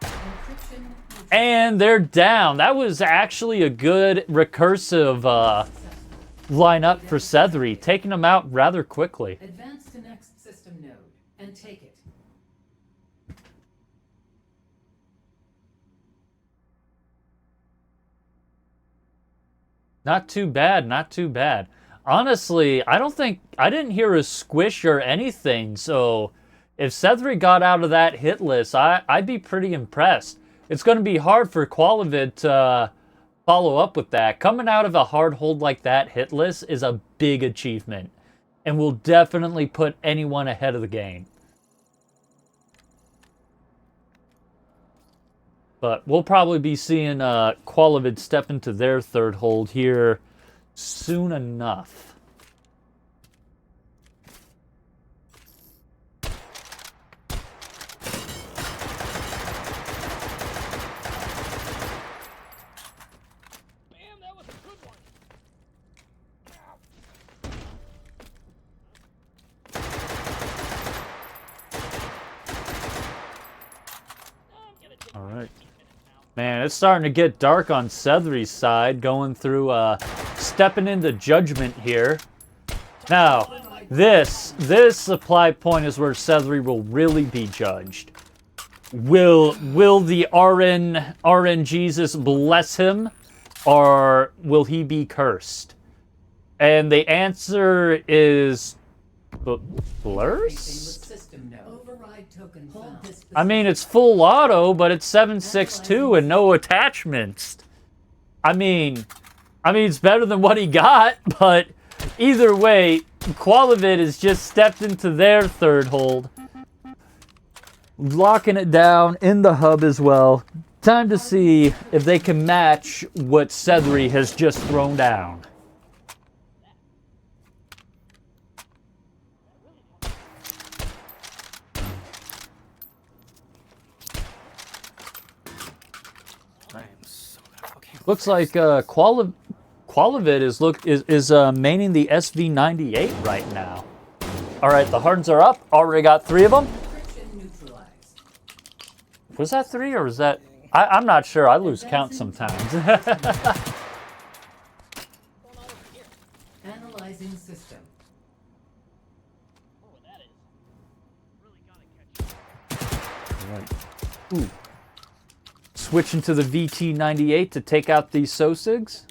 Encryption neutralized. and they're down. That was actually a good recursive lineup for Sethery, taking them out rather quickly. Advance to next system node and take it. Not too bad, not too bad. Honestly, I didn't hear a squish or anything, so if Sethery got out of that hit list, I'd be pretty impressed. It's going to be hard for Quilavad to follow up with that. Coming out of a hard hold like that hit list is a big achievement, and will definitely put anyone ahead of the game. But we'll probably be seeing Quilavad step into their third hold here soon enough. Bam, that was a good one. I'm gonna take All right. 15 minutes now. Man, it's starting to get dark on Sethery's side, going through, stepping into judgment here. Now, this supply point is where Sethery will really be judged. Will the RN Jesus bless him, or will he be cursed? And the answer is blurst? System node. Override token found. This I mean, it's full auto, but it's 7.62 and no attachments. I mean, it's better than what he got, but either way, Quilavad has just stepped into their third hold, locking it down in the hub as well. Time to see if they can match what Sethery has just thrown down. I am so gonna fucking Looks like Quilavad is maining the SV98 right now. All right, the Hardens are up. Already got 3 of them. encryption neutralized. Was that 3 or was that? I'm not sure. I lose count sometimes. What's going on over here? Analyzing system. Oh, that is. Really gotta catch. Right. Ooh. Switching to the VT98 to take out these Sosigs.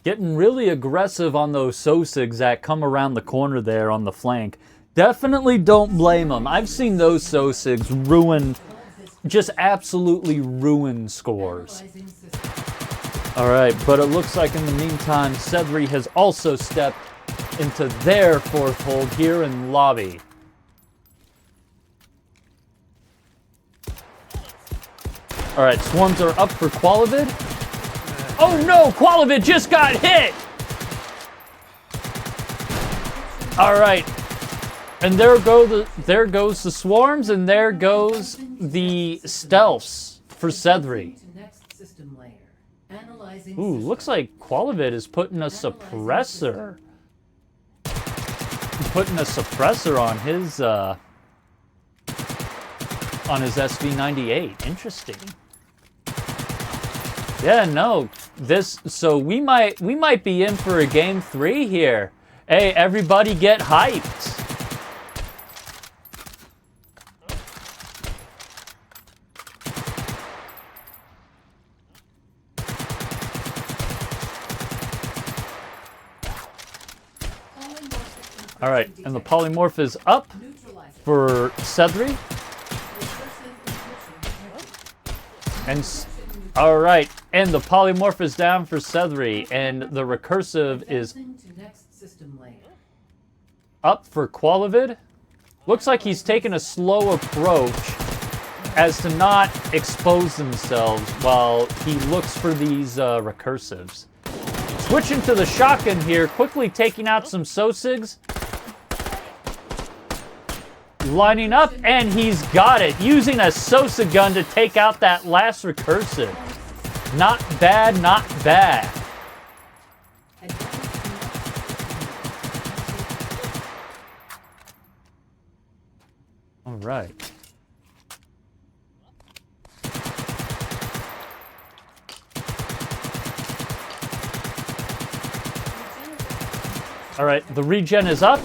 Getting really aggressive on those Sosigs that come around the corner there on the flank. Definitely don't blame them. I've seen those Sosigs ruin, just absolutely ruin scores. Alright, but it looks like in the meantime, Sethery has also stepped into their fourth hold here in lobby. Alright, swarms are up for Quilavad. Oh no, Quilavad just got hit! Alright. And there goes the swarms, and there goes the stealths for Sethery. Ooh, looks like Quilavad is putting a suppressor. Putting a suppressor on his SV98. Interesting. Yeah, no. So we might be in for a game 3 here. Hey, everybody get hyped. All right, and the polymorph is up for Sethery. And all right, and the polymorph is down for Sethery, and the recursive is up for Quilavad. Looks like he's taking a slow approach as to not expose themselves while he looks for these recursives. Switching to the shotgun here, quickly taking out some Sosigs. Lining up, and he's got it. Using a Sosa gun to take out that last recursive. Not bad, not bad. All right. All right, the regen is up.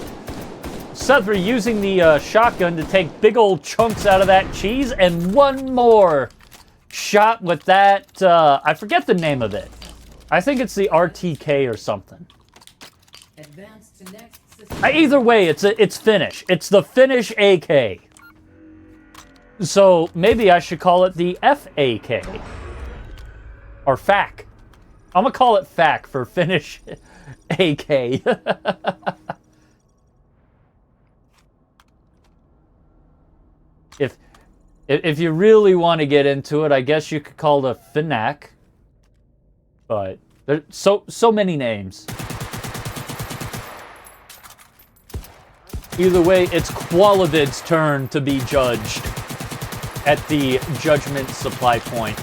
Sethery using the shotgun to take big old chunks out of that cheese, and one more shot with that, I forget the name of it. I think it's the RTK or something. Either way, it's Finnish. It's the Finnish AK. So maybe I should call it the FAK. Or FAK. I'm gonna call it FAK for Finnish AK. If you really want to get into it, I guess you could call it a Finnac. But there's so many names. Either way, it's Quilavad's turn to be judged at the judgment supply point.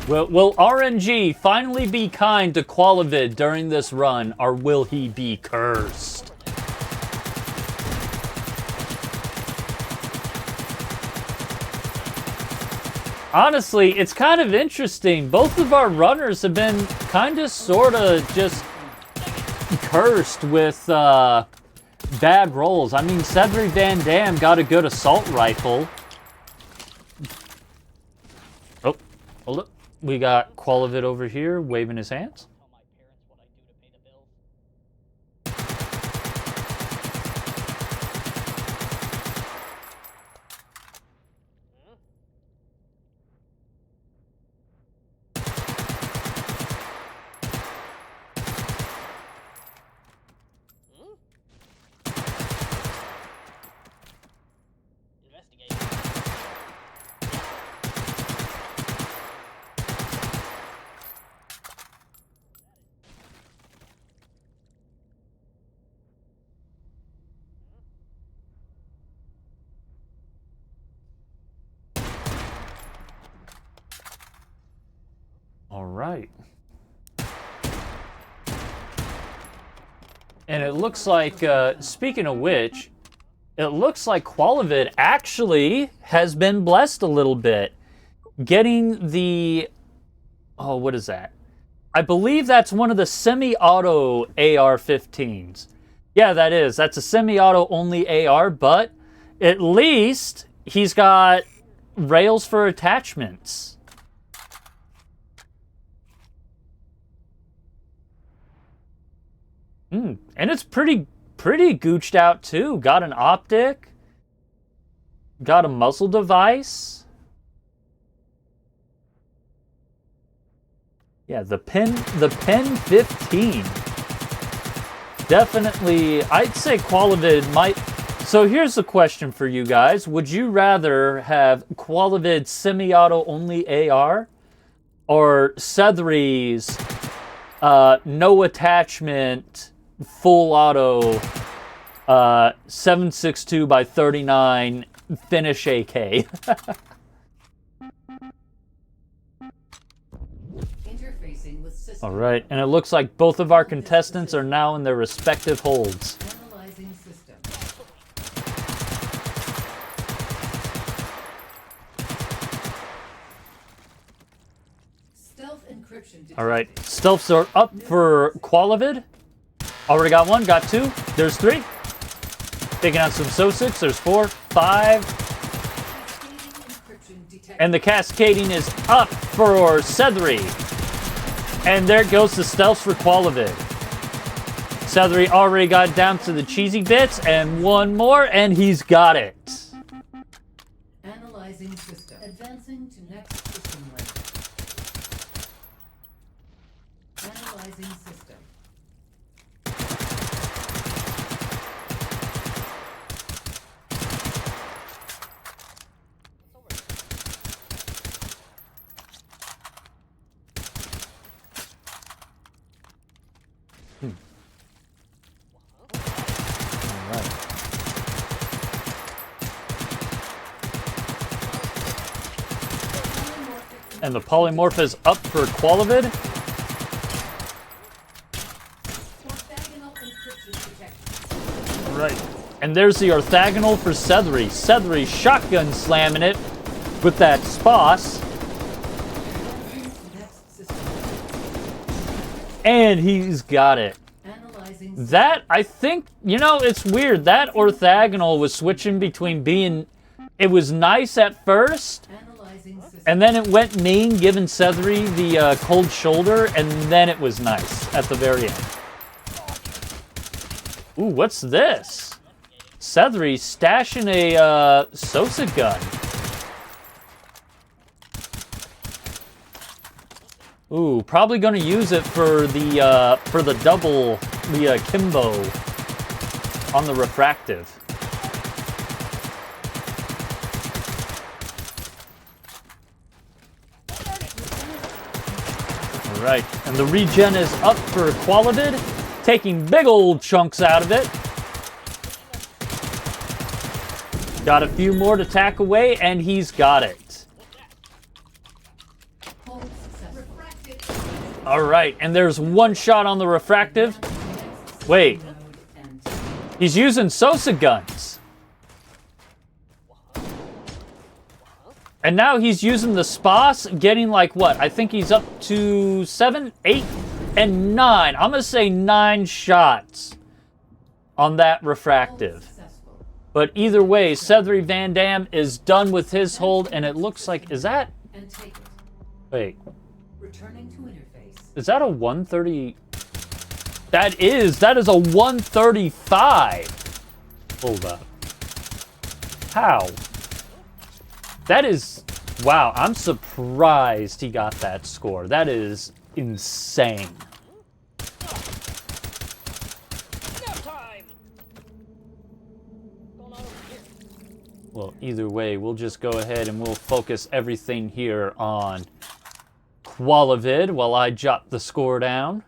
Will RNG finally be kind to Quilavad during this run, or will he be cursed? Honestly, it's kind of interesting. Both of our runners have been kind of sort of just cursed with bad rolls. I mean, SetheryVanDamn got a good assault rifle. Oh, hold up. We got Quilavad over here waving his hands. All right. And it looks like, speaking of which, it looks like Quilavad actually has been blessed a little bit. Getting the, oh, what is that? I believe that's one of the semi-auto AR-15s. Yeah, that is. That's a semi-auto only AR, but at least he's got rails for attachments. And it's pretty gooched out too. Got an optic. Got a muzzle device. Yeah, the Pen 15. Definitely, I'd say Quilavad might. So here's the question for you guys. Would you rather have Quilavad semi-auto only AR or Sethery's no attachment full auto 7.62 by 39 finish AK? Interfacing with system. All right, and it looks like both of our contestants are now in their respective holds. Analyzing system. Stealth encryption detected. All right, stealths are up for Quilavad. Already got one, got two. There's three. Taking out some Sosics. There's 4, 5. Cascading encryption detected. And the cascading is up for Sethery. And there goes the stealth for Quilavad. Sethery already got down to the cheesy bits, and one more, and he's got it. Analyzing system. Advancing to next system link. Analyzing system. All right. And the polymorph is up for Quilavad. Orthogonal encryption detected. Right. And there's the orthogonal for Sethery. Sethery shotgun slamming it with that SPOS. Advancing to next system. And he's got it. Analyzing That, I think, you know, it's weird. That orthogonal was switching between being... It was nice at first, analyzing system. and then it went mean, giving Sethery the cold shoulder, and then it was nice at the very end. Ooh, what's this? Sethery stashing a Sosa gun. Ooh, probably gonna use it for the double, the Kimbo on the refractive. All right, and the regen is up for Quilavad, taking big old chunks out of it. Got a few more to tack away, and he's got it. Hold successful. Refracted. All right, and there's one shot on the refractive. Wait, Mode and he's using Sosa guns. And now he's using the SPOS, getting like what? I think he's up to 7, 8, and 9. I'm gonna say 9 shots on that refractive. successful. But either way, SetheryVanDamn is done with his hold, and it looks like, is that, And take it. wait, Returning to interface. is that a 130? That is a 135. Hold up. How? That is, wow, I'm surprised he got that score. That is insane. Nap time! Going on over here. Well, either way, we'll just go ahead and we'll focus everything here on Quilavad while I jot the score down.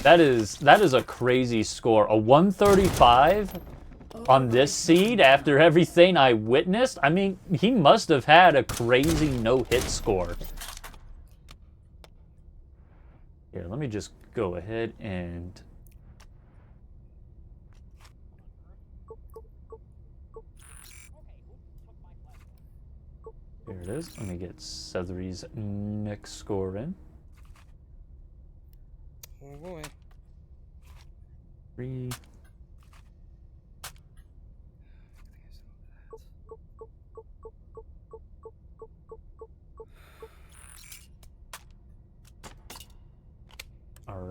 That is a crazy score. A 135 on this seed after everything I witnessed. I mean, he must have had a crazy no-hit score. Here, let me just go ahead and... Here it is. Let me get Sethery's next score in. Oh boy. 3.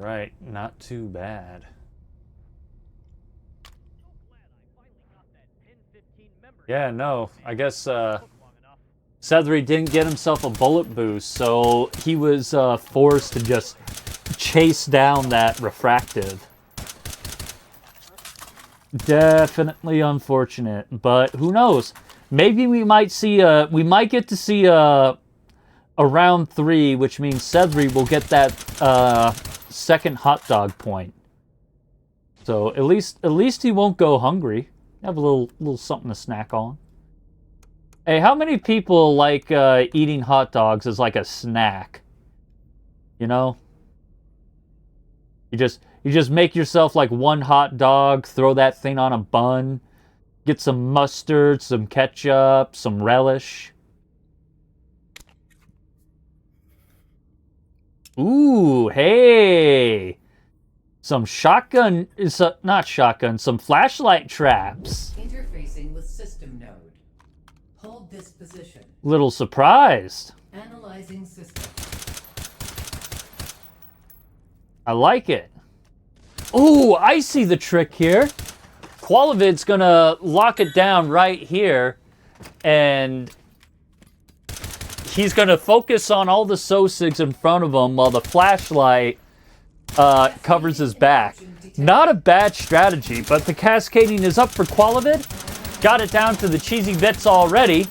right, not too bad. Yeah, no, I guess Sethery didn't get himself a bullet boost, so he was forced to just chase down that refractive. Definitely unfortunate, but who knows? Maybe we might get to see a round 3, which means Sethery will get that second hot dog point. So at least he won't go hungry. Have a little something to snack on. Hey, how many people like eating hot dogs as like a snack? You know? You just make yourself like one hot dog, throw that thing on a bun, get some mustard, some ketchup, some relish. Ooh, hey! Some shotgun, not shotgun, some flashlight traps. Interfacing with system node. Hold this position. Little surprised. Analyzing system. I like it. Ooh, I see the trick here. Quilavid's gonna lock it down right here, and he's gonna focus on all the SOSIGs in front of him while the flashlight covers his back. Not a bad strategy, but the cascading is up for Quilavad. Got it down to the cheesy bits already.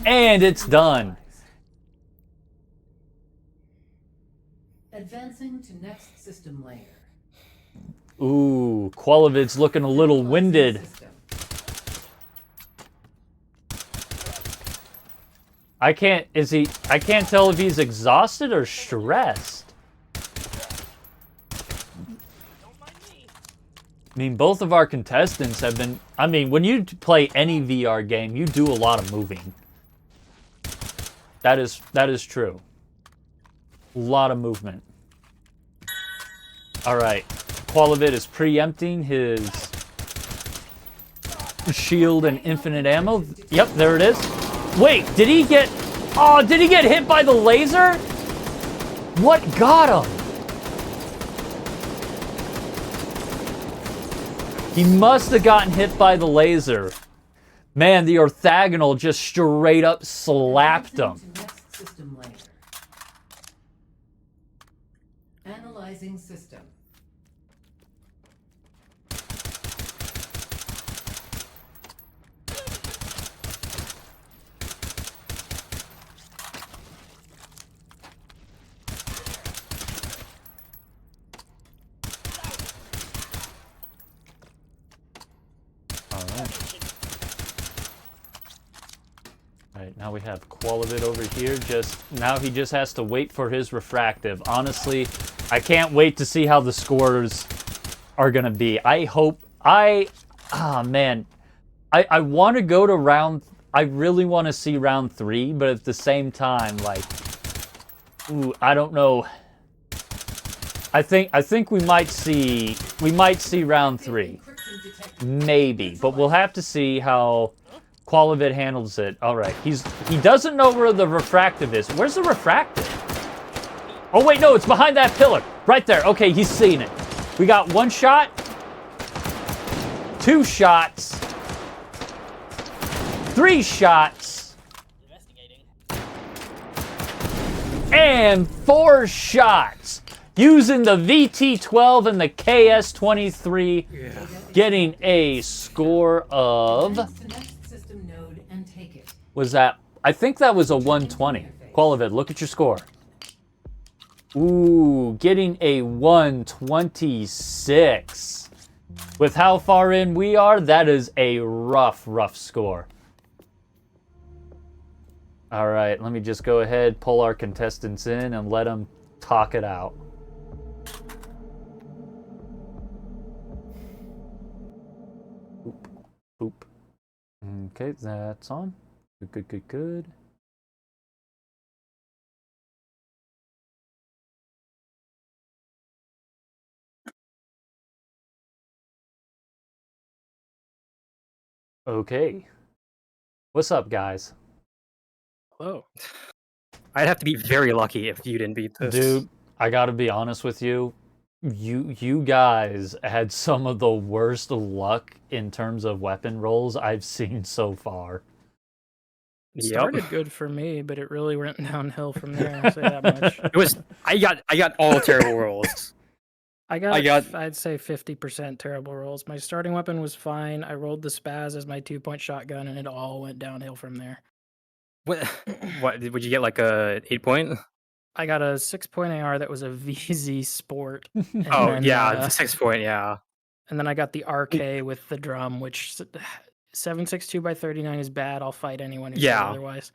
And it's done. Advancing to next system layer. Ooh, Quilavid's looking a little winded. System. I can't tell if he's exhausted or stressed. I mean, both of our contestants have been, I mean, when you play any VR game, you do a lot of moving. That is true. A lot of movement. All right, Quilavad is preempting his shield and infinite ammo. Yep, there it is. Wait, did he get hit by the laser? What got him? He must have gotten hit by the laser. Man, the orthogonal just straight up slapped him. Advancing to next system layer. Analyzing system. Alright, now we have Quilavad over here. Now he just has to wait for his refractive. Honestly, I can't wait to see how the scores are gonna be. I want to go to round. I really want to see round 3, but at the same time, like, ooh, I don't know. I think we might see round 3, maybe, but we'll have to see how Quilavad handles it. All right, he doesn't know where the refractive is. Where's the refractive? Oh wait, no, it's behind that pillar, right there. Okay, he's seen it. We got 1 shot, 2 shots, 3 shots, and 4 shots. Using the VT12 and the KS23, getting a score of, was that, I think that was a 120. Quilavad, look at your score. Ooh, getting a 126. With how far in we are, that is a rough score. All right, let me just go ahead, pull our contestants in, and let them talk it out. Boop. Okay, that's on. Good. Okay. What's up, guys? Hello. I'd have to be very lucky if you didn't beat this. Dude, I gotta be honest with you. You guys had some of the worst luck in terms of weapon rolls I've seen so far. It Yep. started good for me, but it really went downhill from there. I'll say that much. It was. I got all terrible rolls. I got I'd say 50% terrible rolls. My starting weapon was fine. I rolled the spaz as my 2-point shotgun, and it all went downhill from there. What? What would you get? Like a 8-point? I got a 6-point AR that was a VZ Sport. And Oh then, yeah, the 6-point. Yeah. And then I got the RK with the drum, which 7.62x39 is bad. I'll fight anyone who says Yeah. otherwise.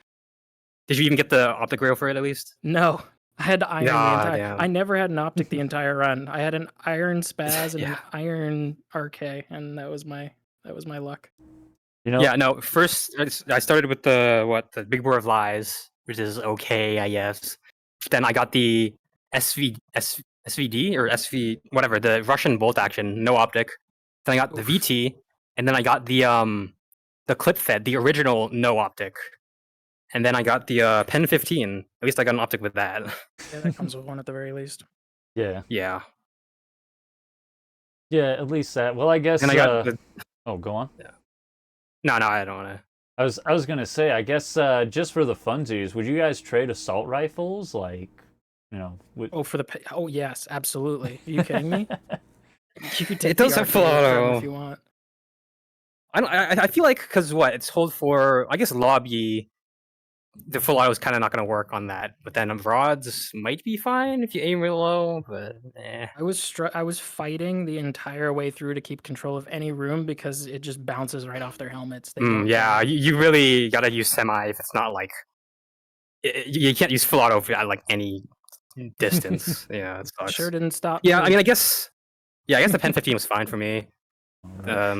Did you even get the optic rail for it at least? No, I had to iron the Ah, entire. damn. I never had an optic the entire run. I had an iron spaz and an Yeah. iron RK, and that was my luck. You know, Yeah. No. First, I started with the Big Boar of Lies, which is okay, I guess. Then I got the SVD or SV whatever, the Russian bolt action, no optic. Then I got the VT, and then I got the clip fed, the original no optic. And then I got the Pen 15. At least I got an optic with that. Yeah, that comes with one at the very least. yeah, Yeah. at least that. Well, I guess. And I got the. Oh, go on. No, I don't want to. I was gonna say, I guess just for the funsies, would you guys trade assault rifles? Like, you know. Oh, oh yes, absolutely. Are you kidding me? You could take It does the have RK full auto. if you want. I feel like because what it's hold for, I guess lobby, the full auto is kind of not going to work on that. But then rods might be fine if you aim real low. But I was fighting the entire way through to keep control of any room because it just bounces right off their helmets. They don't yeah, die. you really got to use semi if it's not like you can't use full auto at like any distance. Yeah, it sucks. Sure didn't stop. Yeah, me. I mean, I guess the Pen 15 was fine for me. A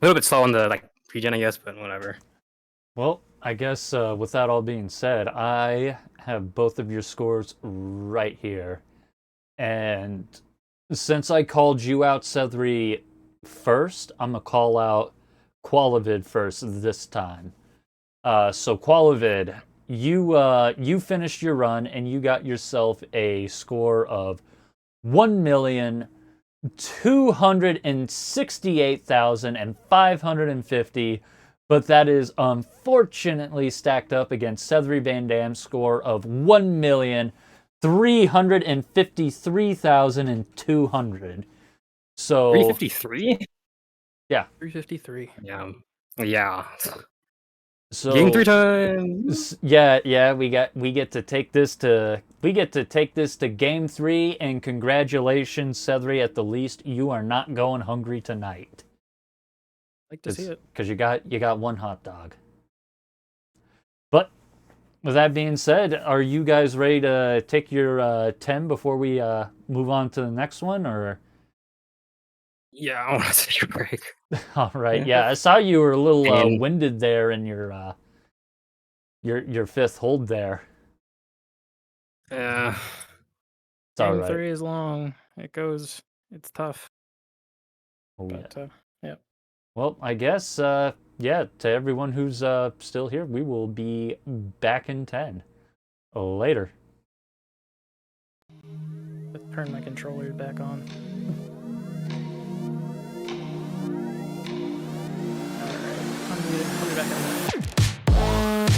little bit slow on the like regen, I guess, but whatever. Well, I guess with that all being said, I have both of your scores right here. And since I called you out, Sethery, first, I'm going to call out Quilavad first this time. So Quilavad, you finished your run and you got yourself a score of 1,268,550, but that is unfortunately stacked up against SetheryVanDamn's score of 1,353,200. So 353? yeah, 353. Yeah. so Game 3 times. yeah, we get to take this to game 3, and congratulations, Sethery. At the least, you are not going hungry tonight. Like to see it. Because you got one hot dog. But with that being said, are you guys ready to take your 10 before we move on to the next one, or? Yeah, I want to take a break. All right, yeah, I saw you were a little And- winded there in your fifth hold there. Yeah. It's all Game right. 3 is long. It's tough. Oh, yeah. But yeah. Well, I guess, to everyone who's still here, we will be back in 10. Later. Let's turn my controllers back on. Alright, I'll be back in a minute.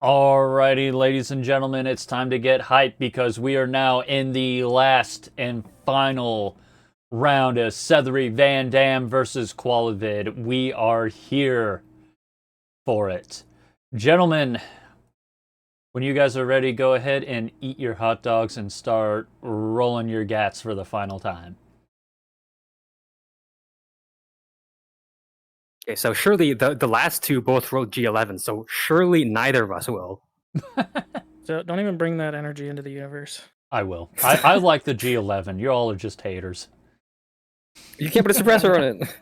Alrighty, ladies and gentlemen, it's time to get hyped because we are now in the last and final round of SetheryVanDamn versus Quilavad. We are here for it. Gentlemen, when you guys are ready, go ahead and eat your hot dogs and start rolling your gats for the final time. Okay, so surely the last two both rolled G11, so surely neither of us will. So don't even bring that energy into the universe. I will. I like the G11. You all are just haters. You can't put a suppressor on it.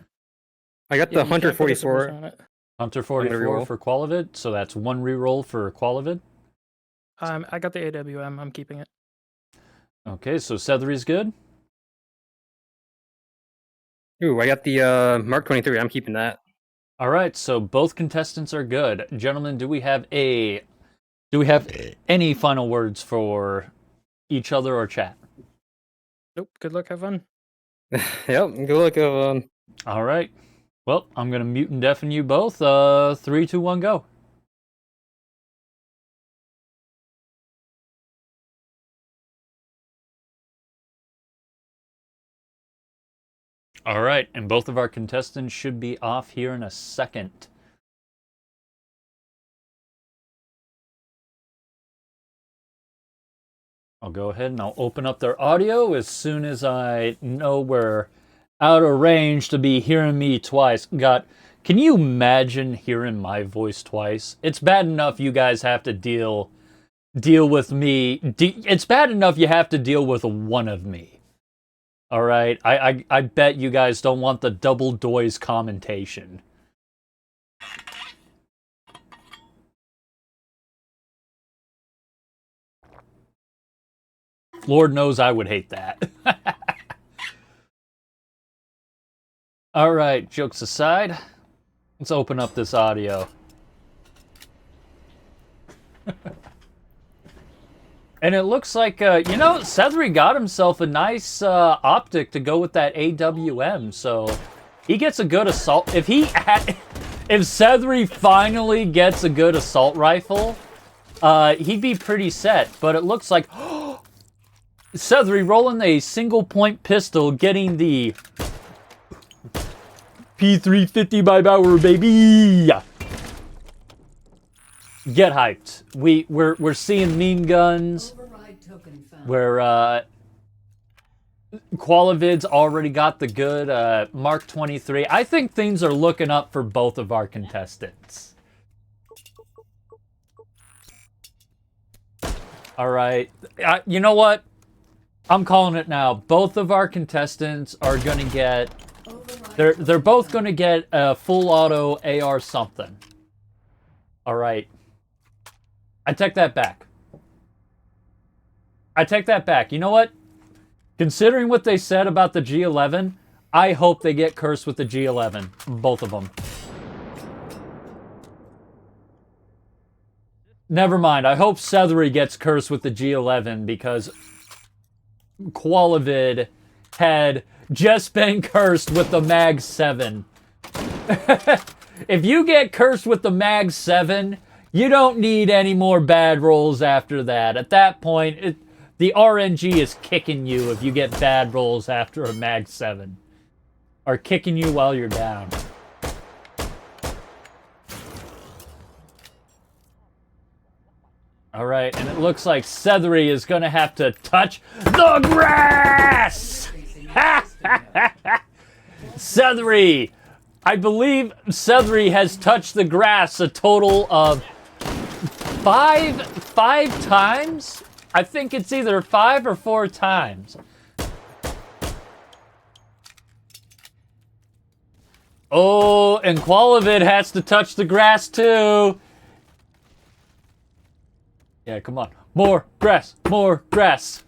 I got the Yeah, you Hunter can't put a suppressor 44. on it. Hunter gonna 44 reroll. for Quilavad, so that's one reroll for Quilavad. I got the AWM. I'm keeping it. Okay, so Sethery's good. Ooh, I got the Mark 23. I'm keeping that. All right, so both contestants are good. Gentlemen, do we have any final words for each other or chat? Nope. Good luck. Have fun. Yep, good luck, everyone. All right. Well, I'm going to mute and deafen you both. 3, 2, 1, go. All right, and both of our contestants should be off here in a second. I'll go ahead and I'll open up their audio as soon as I know we're out of range to be hearing me twice. God, can you imagine hearing my voice twice? It's bad enough you guys have to deal with me. It's bad enough you have to deal with one of me. All right, I bet you guys don't want the double DOYS commentation. Lord knows I would hate that. All right, jokes aside, let's open up this audio. And it looks like, Sethery got himself a nice optic to go with that AWM, so he gets a good assault. If Sethery finally gets a good assault rifle, he'd be pretty set. But it looks like Sethery rolling a single point pistol, getting the P350 by Bauer, baby. Get hyped. We're seeing meme guns. Override token found. Where Quilivad's already got the good Mark 23. I think things are looking up for both of our contestants. All right. You know what? I'm calling it now. Both of our contestants are going to get... They're both going to get a full auto AR something. All right. I take that back. You know what? Considering what they said about the G11, I hope they get cursed with the G11. Both of them. Never mind. I hope Sethery gets cursed with the G11 because Quilavad had just been cursed with the Mag 7. If you get cursed with the Mag 7... you don't need any more bad rolls after that. At that point, the RNG is kicking you if you get bad rolls after a Mag 7. Or kicking you while you're down. Alright, and it looks like Sethery is going to have to touch the grass! Sethery! I believe Sethery has touched the grass a total of five times? I think it's either 5 or 4 times. Oh, and Quilavad has to touch the grass too. Yeah, come on. More grass, more grass.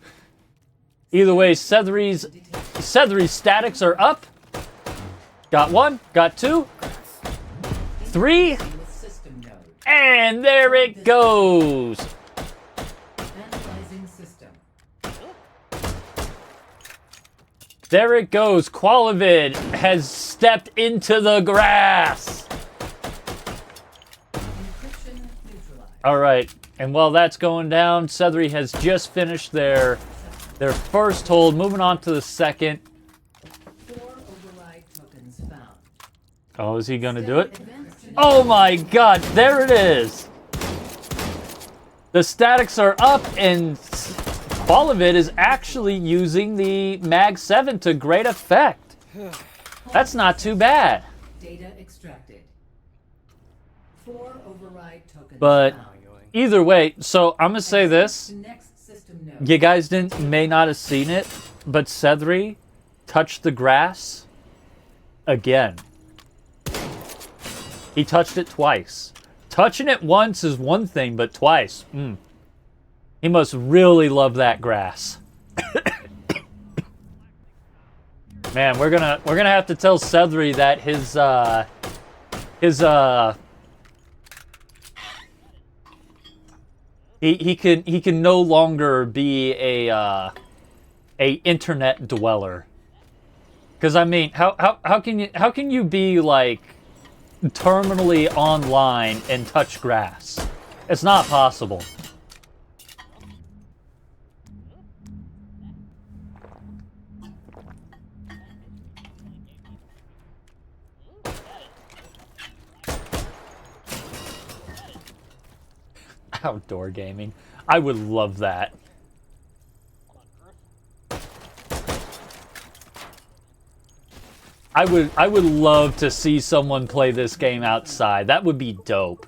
Either way, Sethery's statics are up. Got 1, got 2, 3, and there it goes. Analyzing system. There it goes. Quilavad has stepped into the grass. Encryption neutral. All right, and while that's going down, Sethery has just finished their first hold. Moving on to the second. 4 override tokens found. Oh, is he gonna do it? Oh my God! There it is. The statics are up, and Quilavad is actually using the Mag 7 to great effect. That's not too bad. Data extracted. 4 override tokens But found. either way, so I'm gonna say this. To next system node. You guys may not have seen it, but Sethery touched the grass again. He touched it twice. Touching it once is one thing, but twice, he must really love that grass. Man, we're gonna have to tell Sethery that he can no longer be a internet dweller. Because I mean, how can you be like terminally online and touch grass? It's not possible. Outdoor gaming. I would love that. I would love to see someone play this game outside. That would be dope.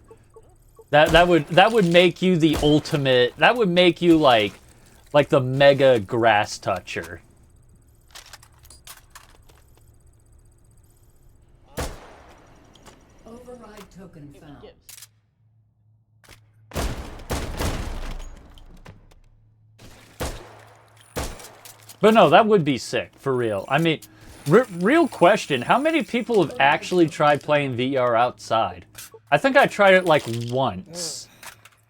That would make you the ultimate. That would make you like the mega grass toucher. Override token found. But no, that would be sick, for real. I mean, real question, how many people have actually tried playing VR outside? I think I tried it like once.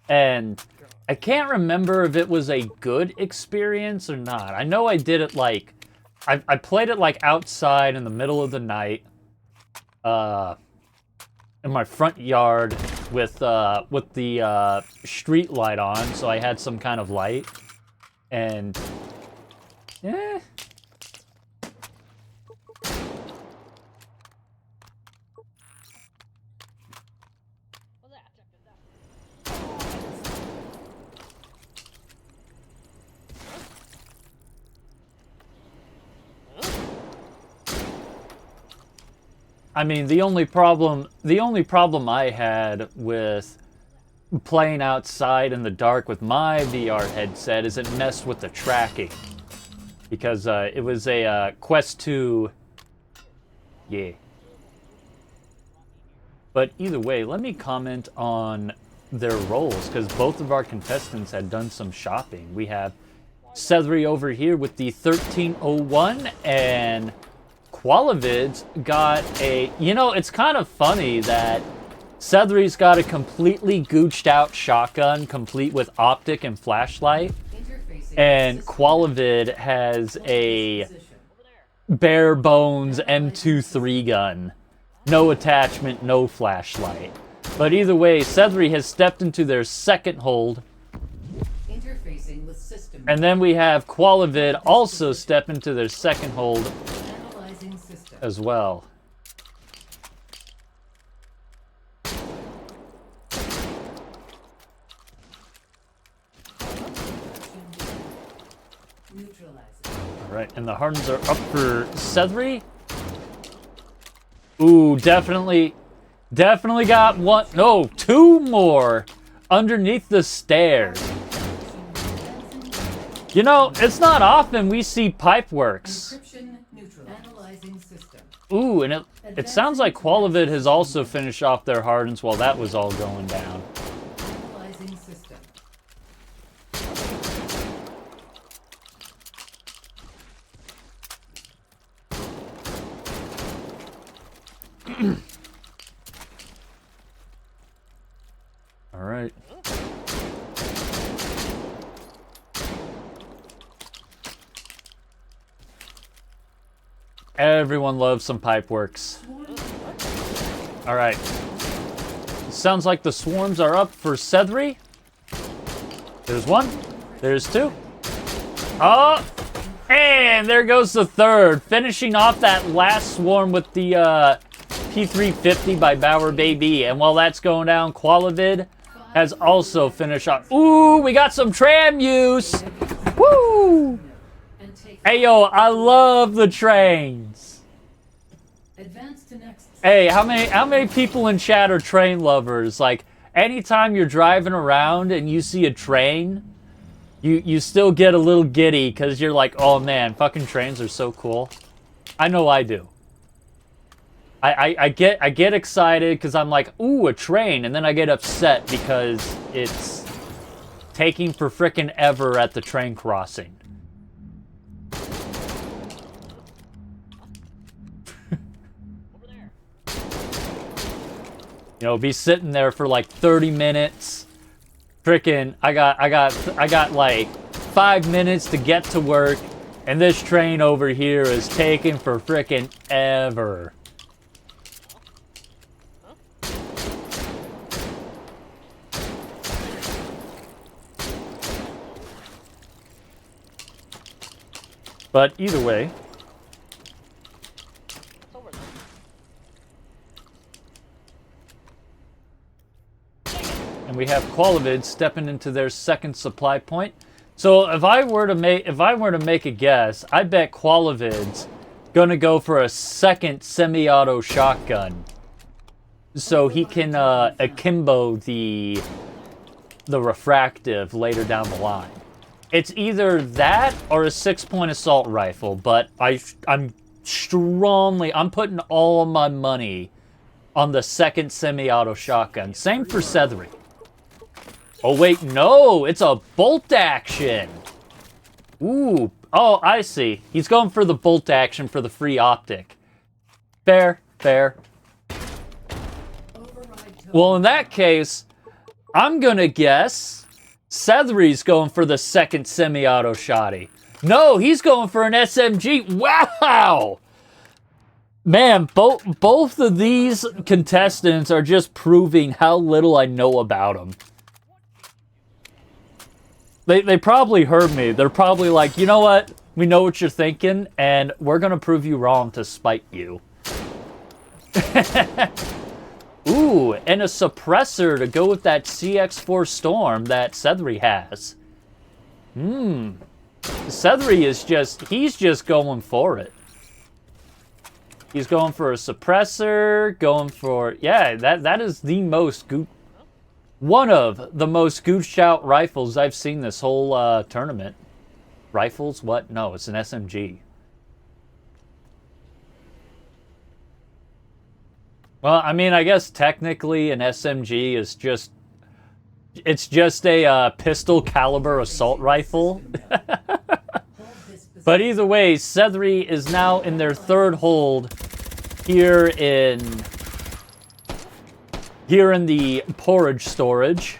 And I can't remember if it was a good experience or not. I know I did it like... I played it like outside in the middle of the night. In my front yard with the street light on, so I had some kind of light. And... yeah. I mean, the only problem I had with playing outside in the dark with my VR headset is it messed with the tracking. Because it was a Quest 2, yeah. But either way, let me comment on their roles, because both of our contestants had done some shopping. We have Sethery over here with the 1301, and Quilavad's got a... You know, it's kind of funny that Sethery's got a completely gooched out shotgun, complete with optic and flashlight. And Quilavad has a bare bones M23 gun. No attachment, no flashlight. But either way, Sethery has stepped into their second hold. Interfacing with system. And then we have Quilavad also step into their second hold Analyzing system. as well. Alright, and the hardens are up for Sethery. Ooh, definitely got one, no, two more underneath the stairs. You know, it's not often we see pipe works. Ooh, and it sounds like Quilavad has also finished off their hardens while that was all going down. All right. Everyone loves some pipe works. All right. Sounds like the swarms are up for Sethery. There's one. There's two. Oh! And there goes the third. Finishing off that last swarm with the P350 by Bauer Baby. And while that's going down, Quilavad has also finished off. Ooh, we got some tram use. Woo! Hey, yo, I love the trains. Advance to next. Hey, how many people in chat are train lovers? Like, anytime you're driving around and you see a train, you still get a little giddy because you're like, oh man, fucking trains are so cool. I know I do. I get excited because I'm like, ooh, a train, and then I get upset because it's taking for frickin' ever at the train crossing. You know, be sitting there for like 30 minutes. Frickin', I got like 5 minutes to get to work, and this train over here is taking for frickin' ever. But either way, and we have Quilavad stepping into their second supply point. So if I were to make a guess, I bet Quillad's gonna go for a second semi-auto shotgun, so he can akimbo the refractive later down the line. It's either that or a 6-point assault rifle, but I'm putting all my money on the second semi-auto shotgun. Same for Sethery. Oh wait, no, it's a bolt action. Ooh, oh, I see. He's going for the bolt action for the free optic. Fair, fair. Well, in that case, I'm gonna guess Sethery's going for the second semi-auto shotty. No, he's going for an SMG. Wow! Man, both of these contestants are just proving how little I know about them. They probably heard me. They're probably like, you know what? We know what you're thinking, and we're going to prove you wrong to spite you. Ooh, and a suppressor to go with that CX4 Storm that Sethery has. Sethery is he's just going for it. He's going for a suppressor, going for, yeah, that is the most one of the most gooched out rifles I've seen this whole tournament. Rifles? What? No, it's an SMG. Well, I mean, I guess technically an SMG is just, it's just a pistol caliber assault rifle. But either way, Sethery is now in their third hold here in the porridge storage.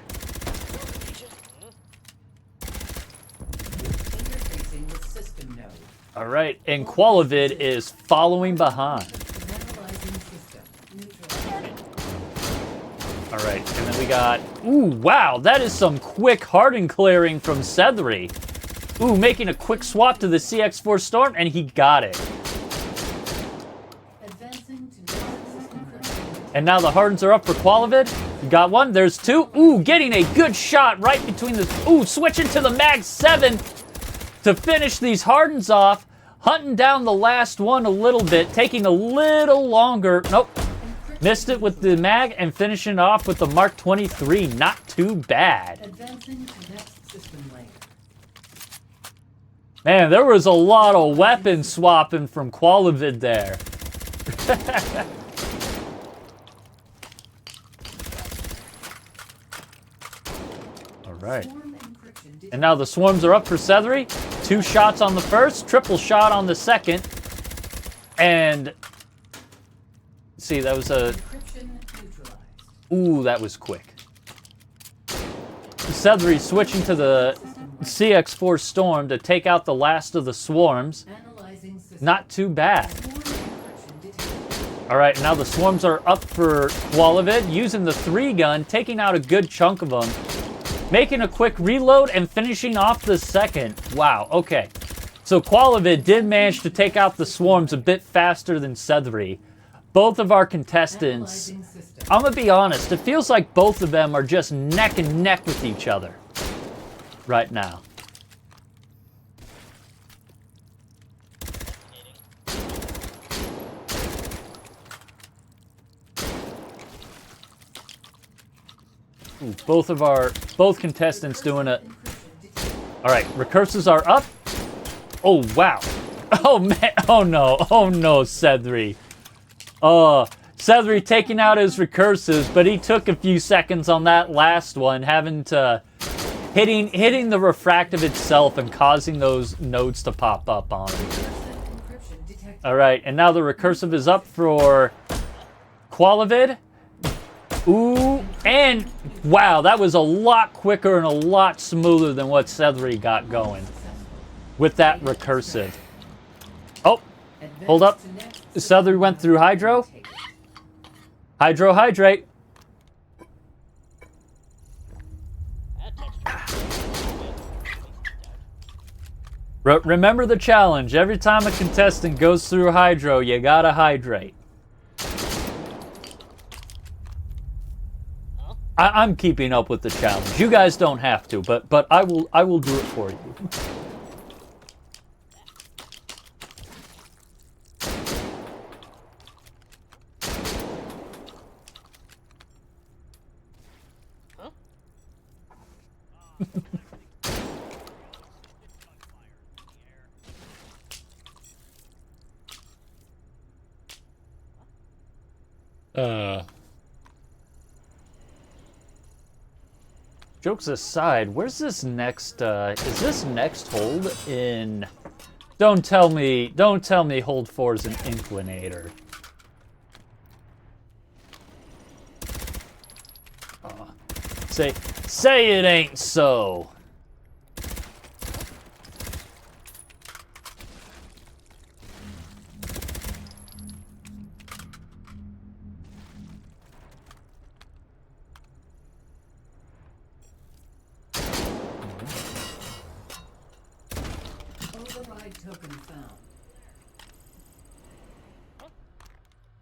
All right, and Quilavad is following behind. All right, and then we got, ooh, wow, that is some quick harden clearing from Sethery. Ooh, making a quick swap to the CX4 Storm, and he got it. And now the hardens are up for Quilavad. You got one, there's two. Ooh, getting a good shot right between the, ooh, switching to the Mag 7 to finish these hardens off. Hunting down the last one a little bit, taking a little longer. Nope. Missed it with the mag and finishing off with the Mark 23. Not too bad. Advancing to next system layer. Man, there was a lot of weapon swapping from Quilavad there. All right. And now the swarms are up for Sethery. 2 shots on the first, triple shot on the second. And see, that was a... Ooh, that was quick. Sethery switching to the CX4 Storm to take out the last of the swarms. Not too bad. All right, now the swarms are up for Quilavad, using the 3-gun, taking out a good chunk of them, making a quick reload and finishing off the second. Wow, okay. So Quilavad did manage to take out the swarms a bit faster than Sethery. Both of our contestants, I'm gonna be honest, it feels like both of them are just neck and neck with each other right now. Ooh, both contestants doing it. All right, recursives are up. Oh, wow. Oh, man. Oh, no. Oh, no, Sethery. Sethery taking out his recursives, but he took a few seconds on that last one, having to... Hitting the refractive itself and causing those nodes to pop up on him. All right, and now the recursive is up for Quilavad. Ooh, and wow, that was a lot quicker and a lot smoother than what Sethery got going with that recursive. Oh, hold up. Sethery went through Hydro. Hydro, hydrate. Remember the challenge. Every time a contestant goes through Hydro, you gotta hydrate. I'm keeping up with the challenge. You guys don't have to, but I will do it for you. Jokes aside, where's this next, is this next hold in... Don't tell me hold 4 is an inclinator. Say it ain't so.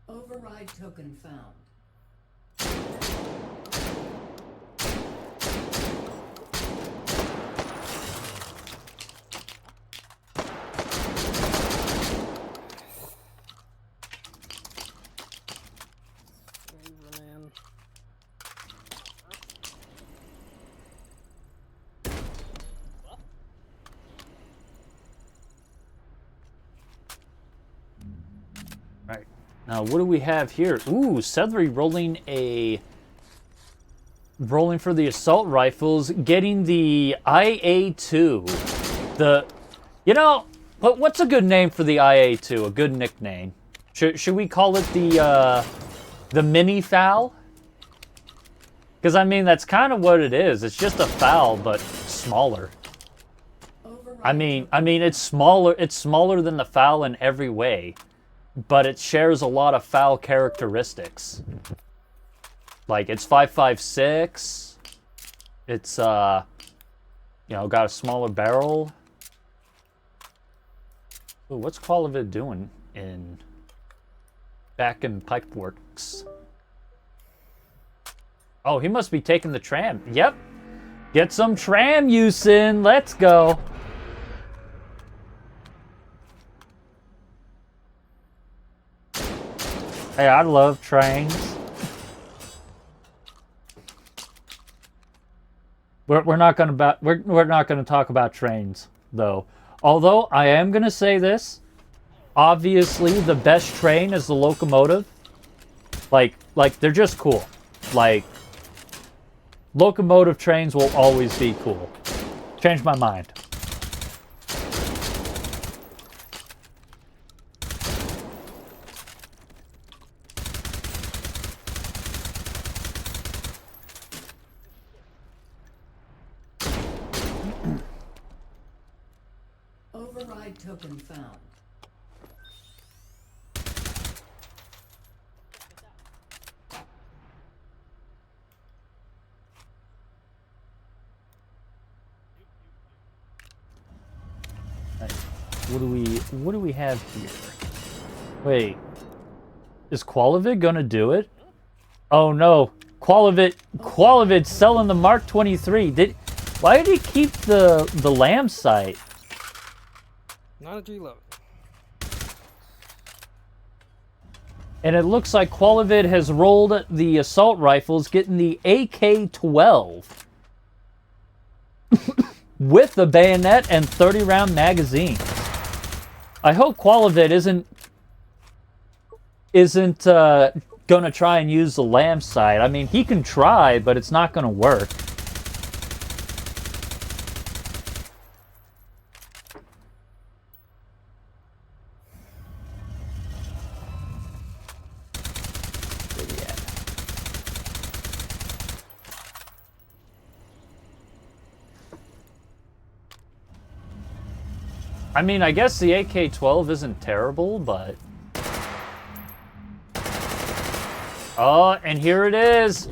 Override token found. Right. Now, what do we have here? Ooh, Sethery rolling for the assault rifles, getting the IA-2. What's a good name for the IA-2? A good nickname. Should we call it the mini FAL? Because I mean that's kind of what it is. It's just a FAL, but smaller. I mean it's smaller. It's smaller than the FAL in every way. But it shares a lot of FAL characteristics. Like, it's 5.56. It's, got a smaller barrel. Ooh, what's Quilavad doing back in Pipeworks? Oh, he must be taking the tram. Yep. Get some tram use in. Let's go. Hey, I love trains. We're not gonna talk about trains though. Although I am gonna say this, obviously the best train is the locomotive. Like they're just cool. Like locomotive trains will always be cool. Changed my mind. Override token found. What do we have here? Wait. Is Quilavad gonna do it? Oh no. Quilavad selling the Mark 23. Why did he keep the lamb sight? Not a reload. And it looks like Quilavad has rolled the assault rifles, getting the AK-12 with the bayonet and 30-round magazines. I hope Quilavad isn't gonna try and use the lamb sight. I mean, he can try, but it's not gonna work. I mean, I guess the AK-12 isn't terrible, but... Oh, and here it is!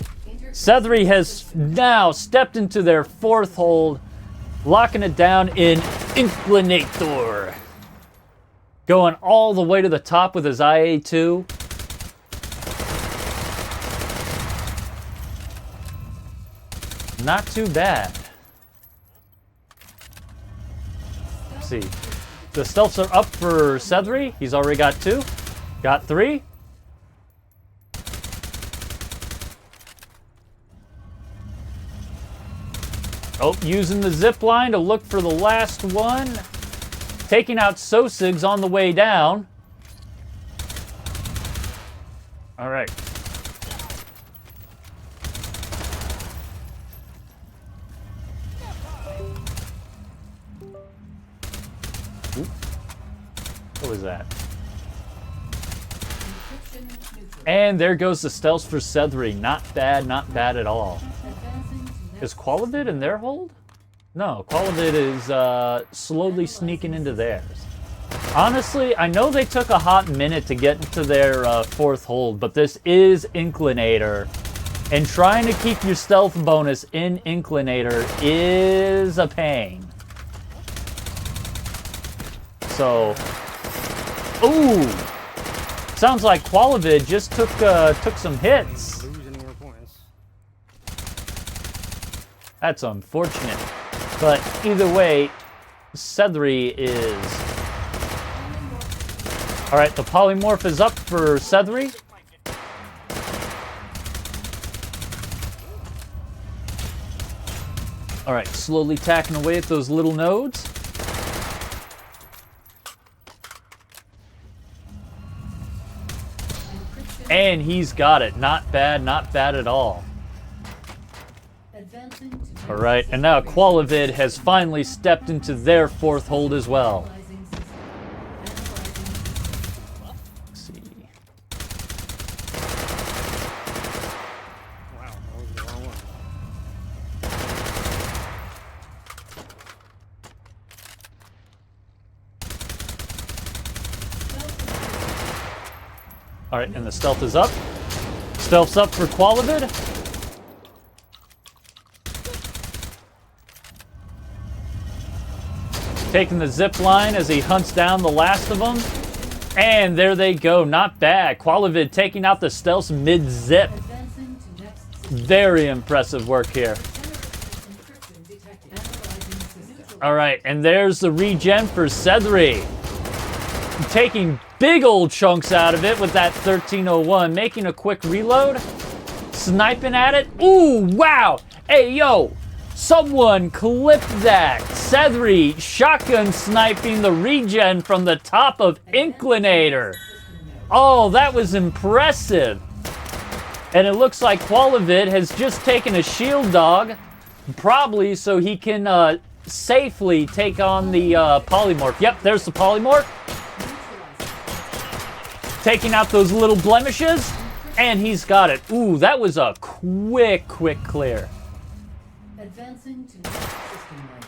Sethery has now stepped into their fourth hold, locking it down in Inclinator. Going all the way to the top with his IA-2. Not too bad. Let's see. The stealths are up for Sethery. He's already got 2. Got 3. Oh, using the zip line to look for the last one. Taking out Sosigs on the way down. All right. What was that? And there goes the stealth for Sethery. Not bad at all. Is Quilavad in their hold? No, Quilavad is slowly sneaking into theirs. Honestly, I know they took a hot minute to get into their fourth hold, but this is Inclinator. And trying to keep your stealth bonus in Inclinator is a pain. So... Ooh! Sounds like Quilavad just took some hits. That's unfortunate. But either way, Sethery is... Alright, the polymorph is up for Sethery. Alright, slowly tacking away at those little nodes. And he's got it. Not bad at all. Alright, and now Quilavad has finally stepped into their fourth hold as well. Let's see. Wow, that was the wrong one. Alright, and the stealth is up. Stealth's up for Quilavad. Taking the zip line as he hunts down the last of them. And there they go. Not bad. Quilavad taking out the stealths mid-zip. Very impressive work here. Alright, and there's the regen for Sethery. Taking big old chunks out of it with that 1301. Making a quick reload. Sniping at it. Ooh, wow. Hey, yo. Someone clipped that. Sethery shotgun sniping the regen from the top of Inclinator. Oh, that was impressive. And it looks like Quilavad has just taken a shield dog. Probably so he can safely take on the polymorph. Yep, there's the polymorph. Taking out those little blemishes. And he's got it. Ooh, that was a quick clear. Advancing to next system link.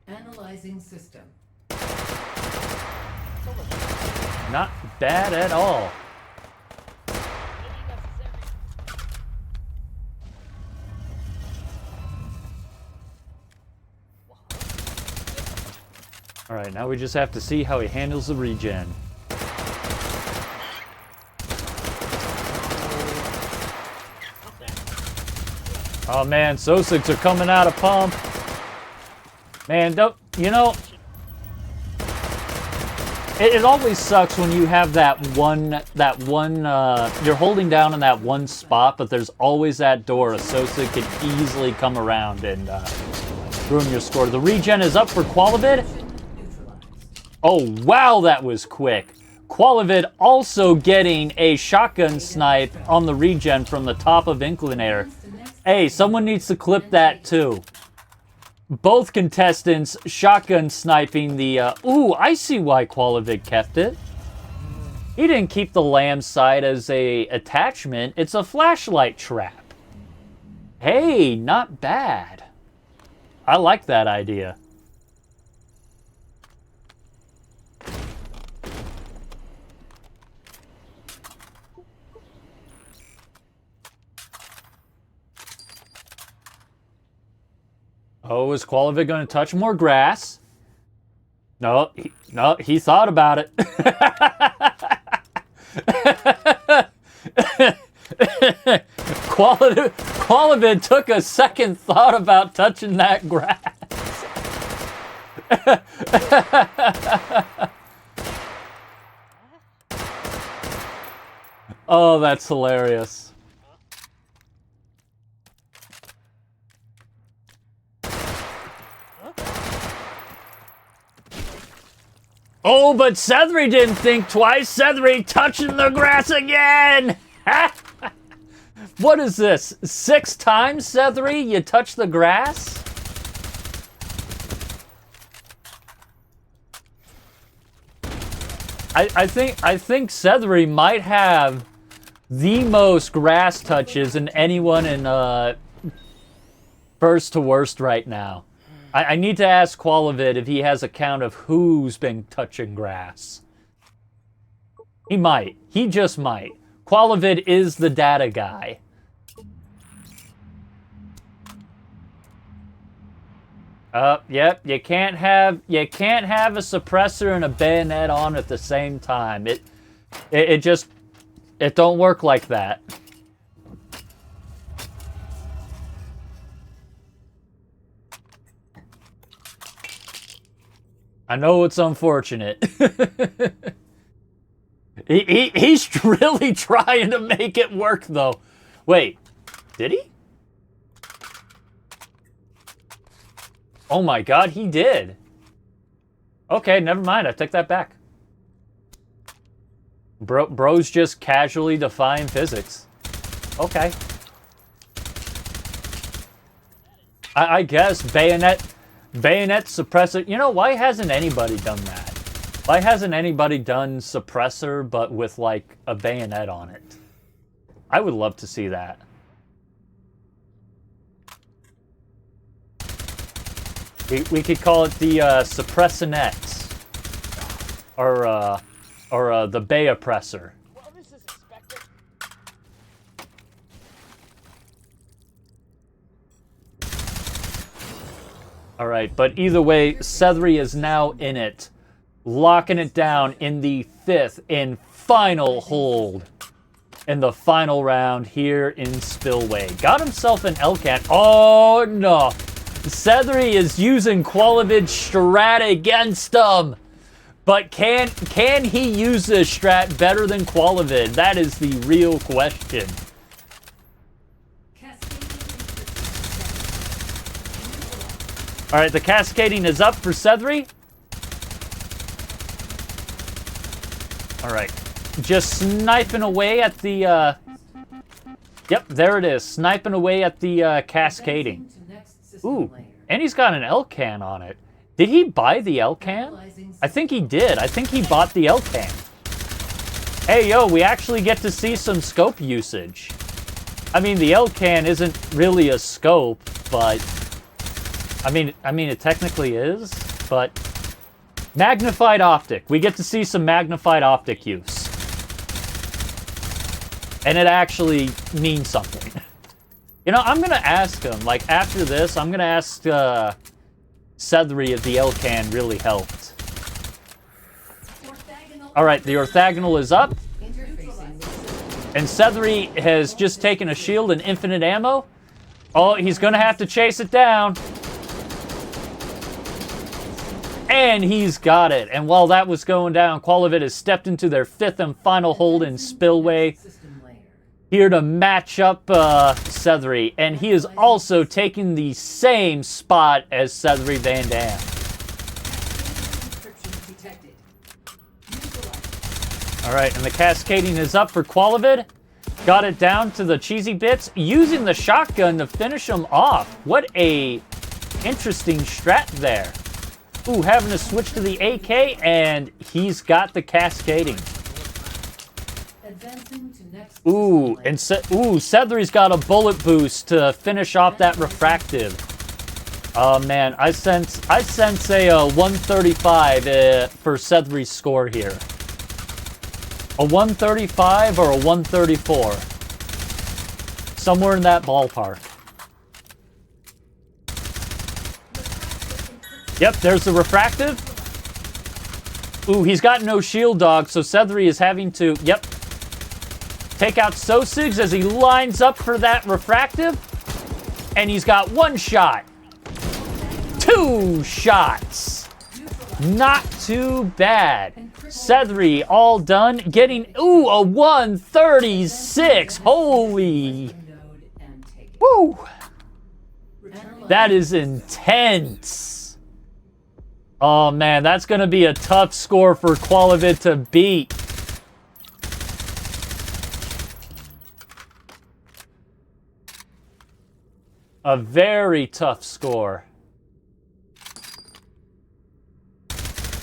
Analyzing system. Not bad at all. Alright, now we just have to see how he handles the regen. Oh man, Sosigs are coming out of pump. Man, don't, you know, it always sucks when you have that one, you're holding down in that one spot, but there's always that door. A Sosig can easily come around and ruin your score. The regen is up for Quilavad. Oh, wow, that was quick. Quilavad also getting a shotgun snipe on the regen from the top of Inclinator. Hey, someone needs to clip that too. Both contestants shotgun sniping the... Ooh, I see why Quilavad kept it. He didn't keep the lamb sight as a attachment. It's a flashlight trap. Hey, not bad. I like that idea. Oh, is Quilavad going to touch more grass? No, he thought about it. Quilavad took a second thought about touching that grass. Oh, that's hilarious. Oh, but Sethery didn't think twice. Sethery touching the grass again. What is this? 6 times, Sethery? You touch the grass? I think Sethery might have the most grass touches in anyone in first to worst right now. I need to ask Quilavad if he has a count of who's been touching grass. He might. He just might. Quilavad is the data guy. Yep, you can't have a suppressor and a bayonet on at the same time. It don't work like that. I know it's unfortunate. He's really trying to make it work, though. Wait, did he? Oh my god, he did. Okay, never mind. I take that back. Bro's just casually defying physics. Okay. I guess bayonet suppressor. You know, why hasn't anybody done that? Why hasn't anybody done suppressor but with like a bayonet on it? I would love to see that. We could call it the suppressinet, or the bay oppressor. Well, this is expected. All right, but either way, Sethery is now in it, locking it down in the 5th and final hold in the final round here in Spillway. Got himself an L-can. Oh no! Sethery is using Quilavad's strat against him. But can he use this strat better than Quilavad? That is the real question. All right, the cascading is up for Sethery. All right, just sniping away at the... Yep, there it is. Sniping away at the cascading. Ooh, and he's got an L-can on it. Did he buy the L-can? I think he did. I think he bought the L-can. Hey, yo, we actually get to see some scope usage. I mean, the L-can isn't really a scope, but... I mean, it technically is, but... Magnified optic. We get to see some magnified optic use. And it actually means something. You know, I'm going to ask him, like, after this, I'm going to ask Sethery if the L-can really helped. All right, the orthogonal is up. Interfacing with And Sethery has just taken a shield and infinite ammo. Oh, he's going to have to chase it down. And he's got it. And while that was going down, Quilavad has stepped into their 5th and final hold in Spillway, system layer. here to match up Sethery. And he is also taking the same spot as SetheryVanDamn. Encryption detected. Neutralized. All right, and the cascading is up for Quilavad. Got it down to the cheesy bits, using the shotgun to finish him off. What a interesting strat there. Ooh, having to switch to the AK, and he's got the cascading. Advancing to next Ooh, system and Sethery's got a bullet boost to finish off that refractive. Oh man, I sense a 135 for Sethery's score here. A 135 or a 134. Somewhere in that ballpark. Yep, there's the refractive. Ooh, he's got no shield dog, so Sethery is having to, yep, take out Sosigs as he lines up for that refractive. And he's got 1 shot. 2 shots. Not too bad. Sethery all done. Getting, ooh, a 136. Holy. node and take it. Woo. Return That is intense. Oh man, that's going to be a tough score for Quilavad to beat. A very tough score.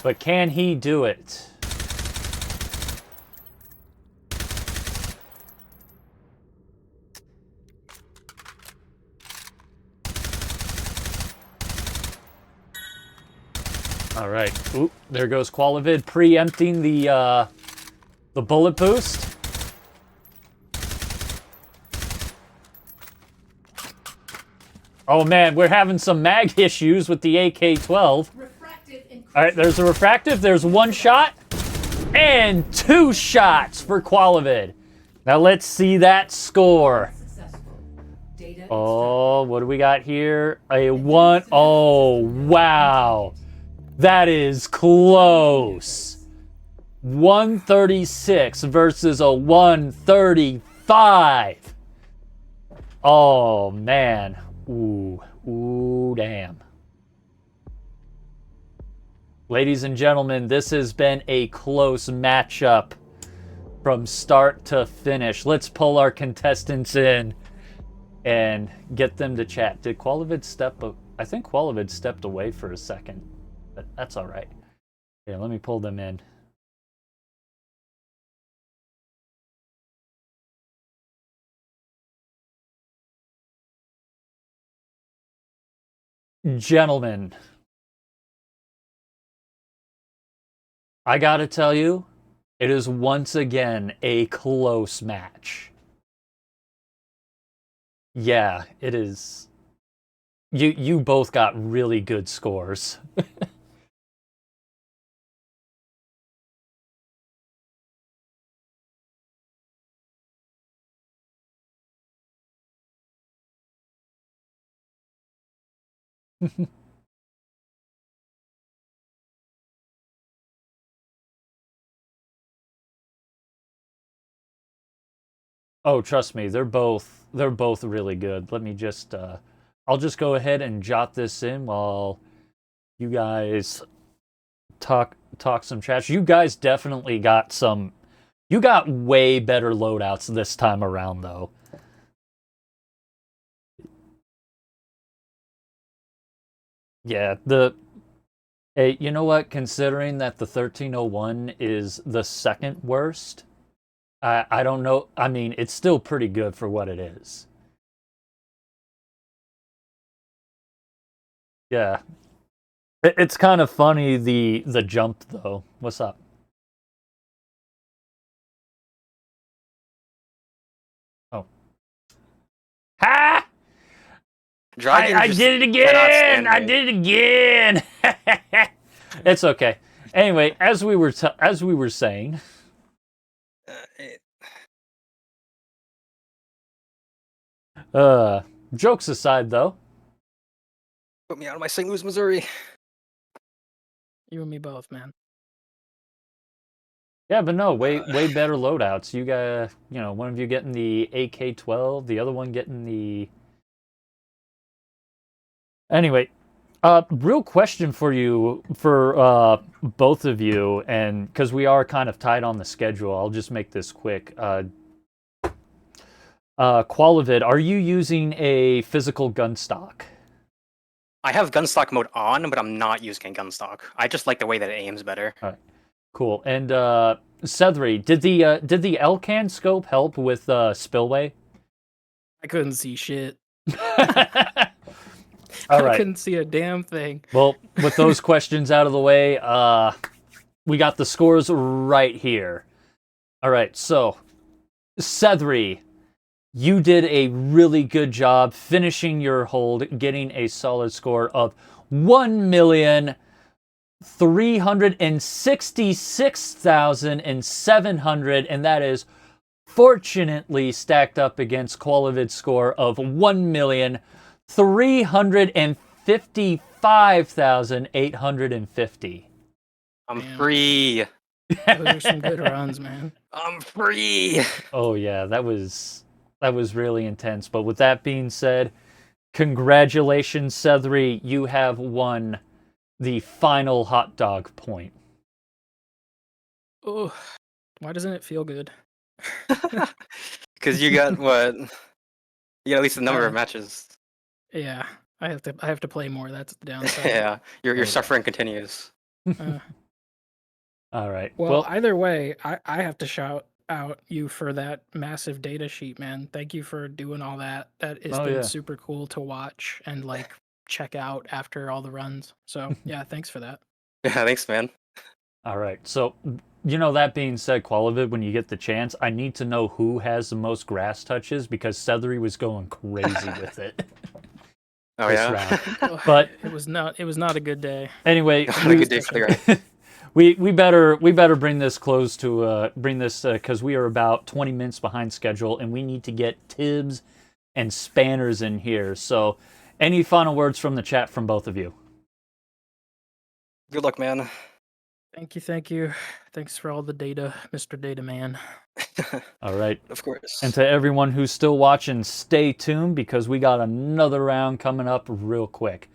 But can he do it? All right. Oop, there goes Quilavad preempting the bullet boost. Oh man, we're having some mag issues with the AK-12. refractive encryption. All right, there's a refractive. There's 1 shot and 2 shots for Quilavad. Now let's see that score. Successful. Data Oh, what do we got here? A 1. Oh, wow. That is close. 136 versus a 135. Oh, man. Ooh, damn. Ladies and gentlemen, this has been a close matchup from start to finish. Let's pull our contestants in and get them to chat. Did Quilavad step up? I think Quilavad stepped away for a second, but that's all right. Yeah, let me pull them in. Gentlemen, I gotta tell you, it is once again a close match. Yeah, it is. You both got really good scores. Oh, trust me, they're both really good. Let me just I'll just go ahead and jot this in while you guys talk some trash. You guys definitely got some. You got way better loadouts this time around, though. Yeah, hey, you know what? Considering that the 1301 is the second worst, I don't know. I mean, it's still pretty good for what it is. Yeah. It's kind of funny, the jump, though. What's up? Oh. Ha! Dragon I just did it cannot again! stand I me. did it again! It's okay. Anyway, as we were saying, jokes aside, though. Put me out of my St. Louis, Missouri. You and me both, man. Yeah, but no, way better loadouts. You got, one of you getting the AK-12, the other one getting the. Anyway, real question for you, for both of you, and because we are kind of tight on the schedule, I'll just make this quick. Quilavad, are you using a physical gun stock? I have gun stock mode on, but I'm not using gun stock. I just like the way that it aims better. All right, cool. And Sethery, did the Elcan scope help with spillway? I couldn't see shit. All I right. couldn't see a damn thing. Well, with those questions out of the way, we got the scores right here. All right, so Sethery, you did a really good job finishing your hold, getting a solid score of 1,366,700, and that is fortunately stacked up against Quilivad's score of 1,355,850. I'm Damn. free. Those are some good runs, man. I'm free. Oh yeah, that was really intense. But with that being said, congratulations, Sethery. You have won the final hot dog point. Oh, why doesn't it feel good? Because you got what? You got at least a number of matches. Yeah, I have to play more. That's the downside. Yeah, your suffering continues. All right. Well, either way, I have to shout out you for that massive data sheet, man. Thank you for doing all that. That has been super cool to watch and like check out after all the runs. So yeah, thanks for that. Yeah, thanks, man. All right. So, that being said, Quilavad, when you get the chance, I need to know who has the most grass touches because Sethery was going crazy with it. Oh yeah. Round. But it was not a good day. Anyway, Not a good day for the grass. we better bring this close to because we are about 20 minutes behind schedule and we need to get Tibbs and Spanners in here. So, any final words from the chat from both of you? Good luck, man. Thank you. Thanks for all the data, Mr. Data Man. All right. Of course. And to everyone who's still watching, stay tuned because we got another round coming up real quick.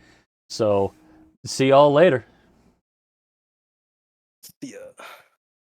So, see y'all later. See ya.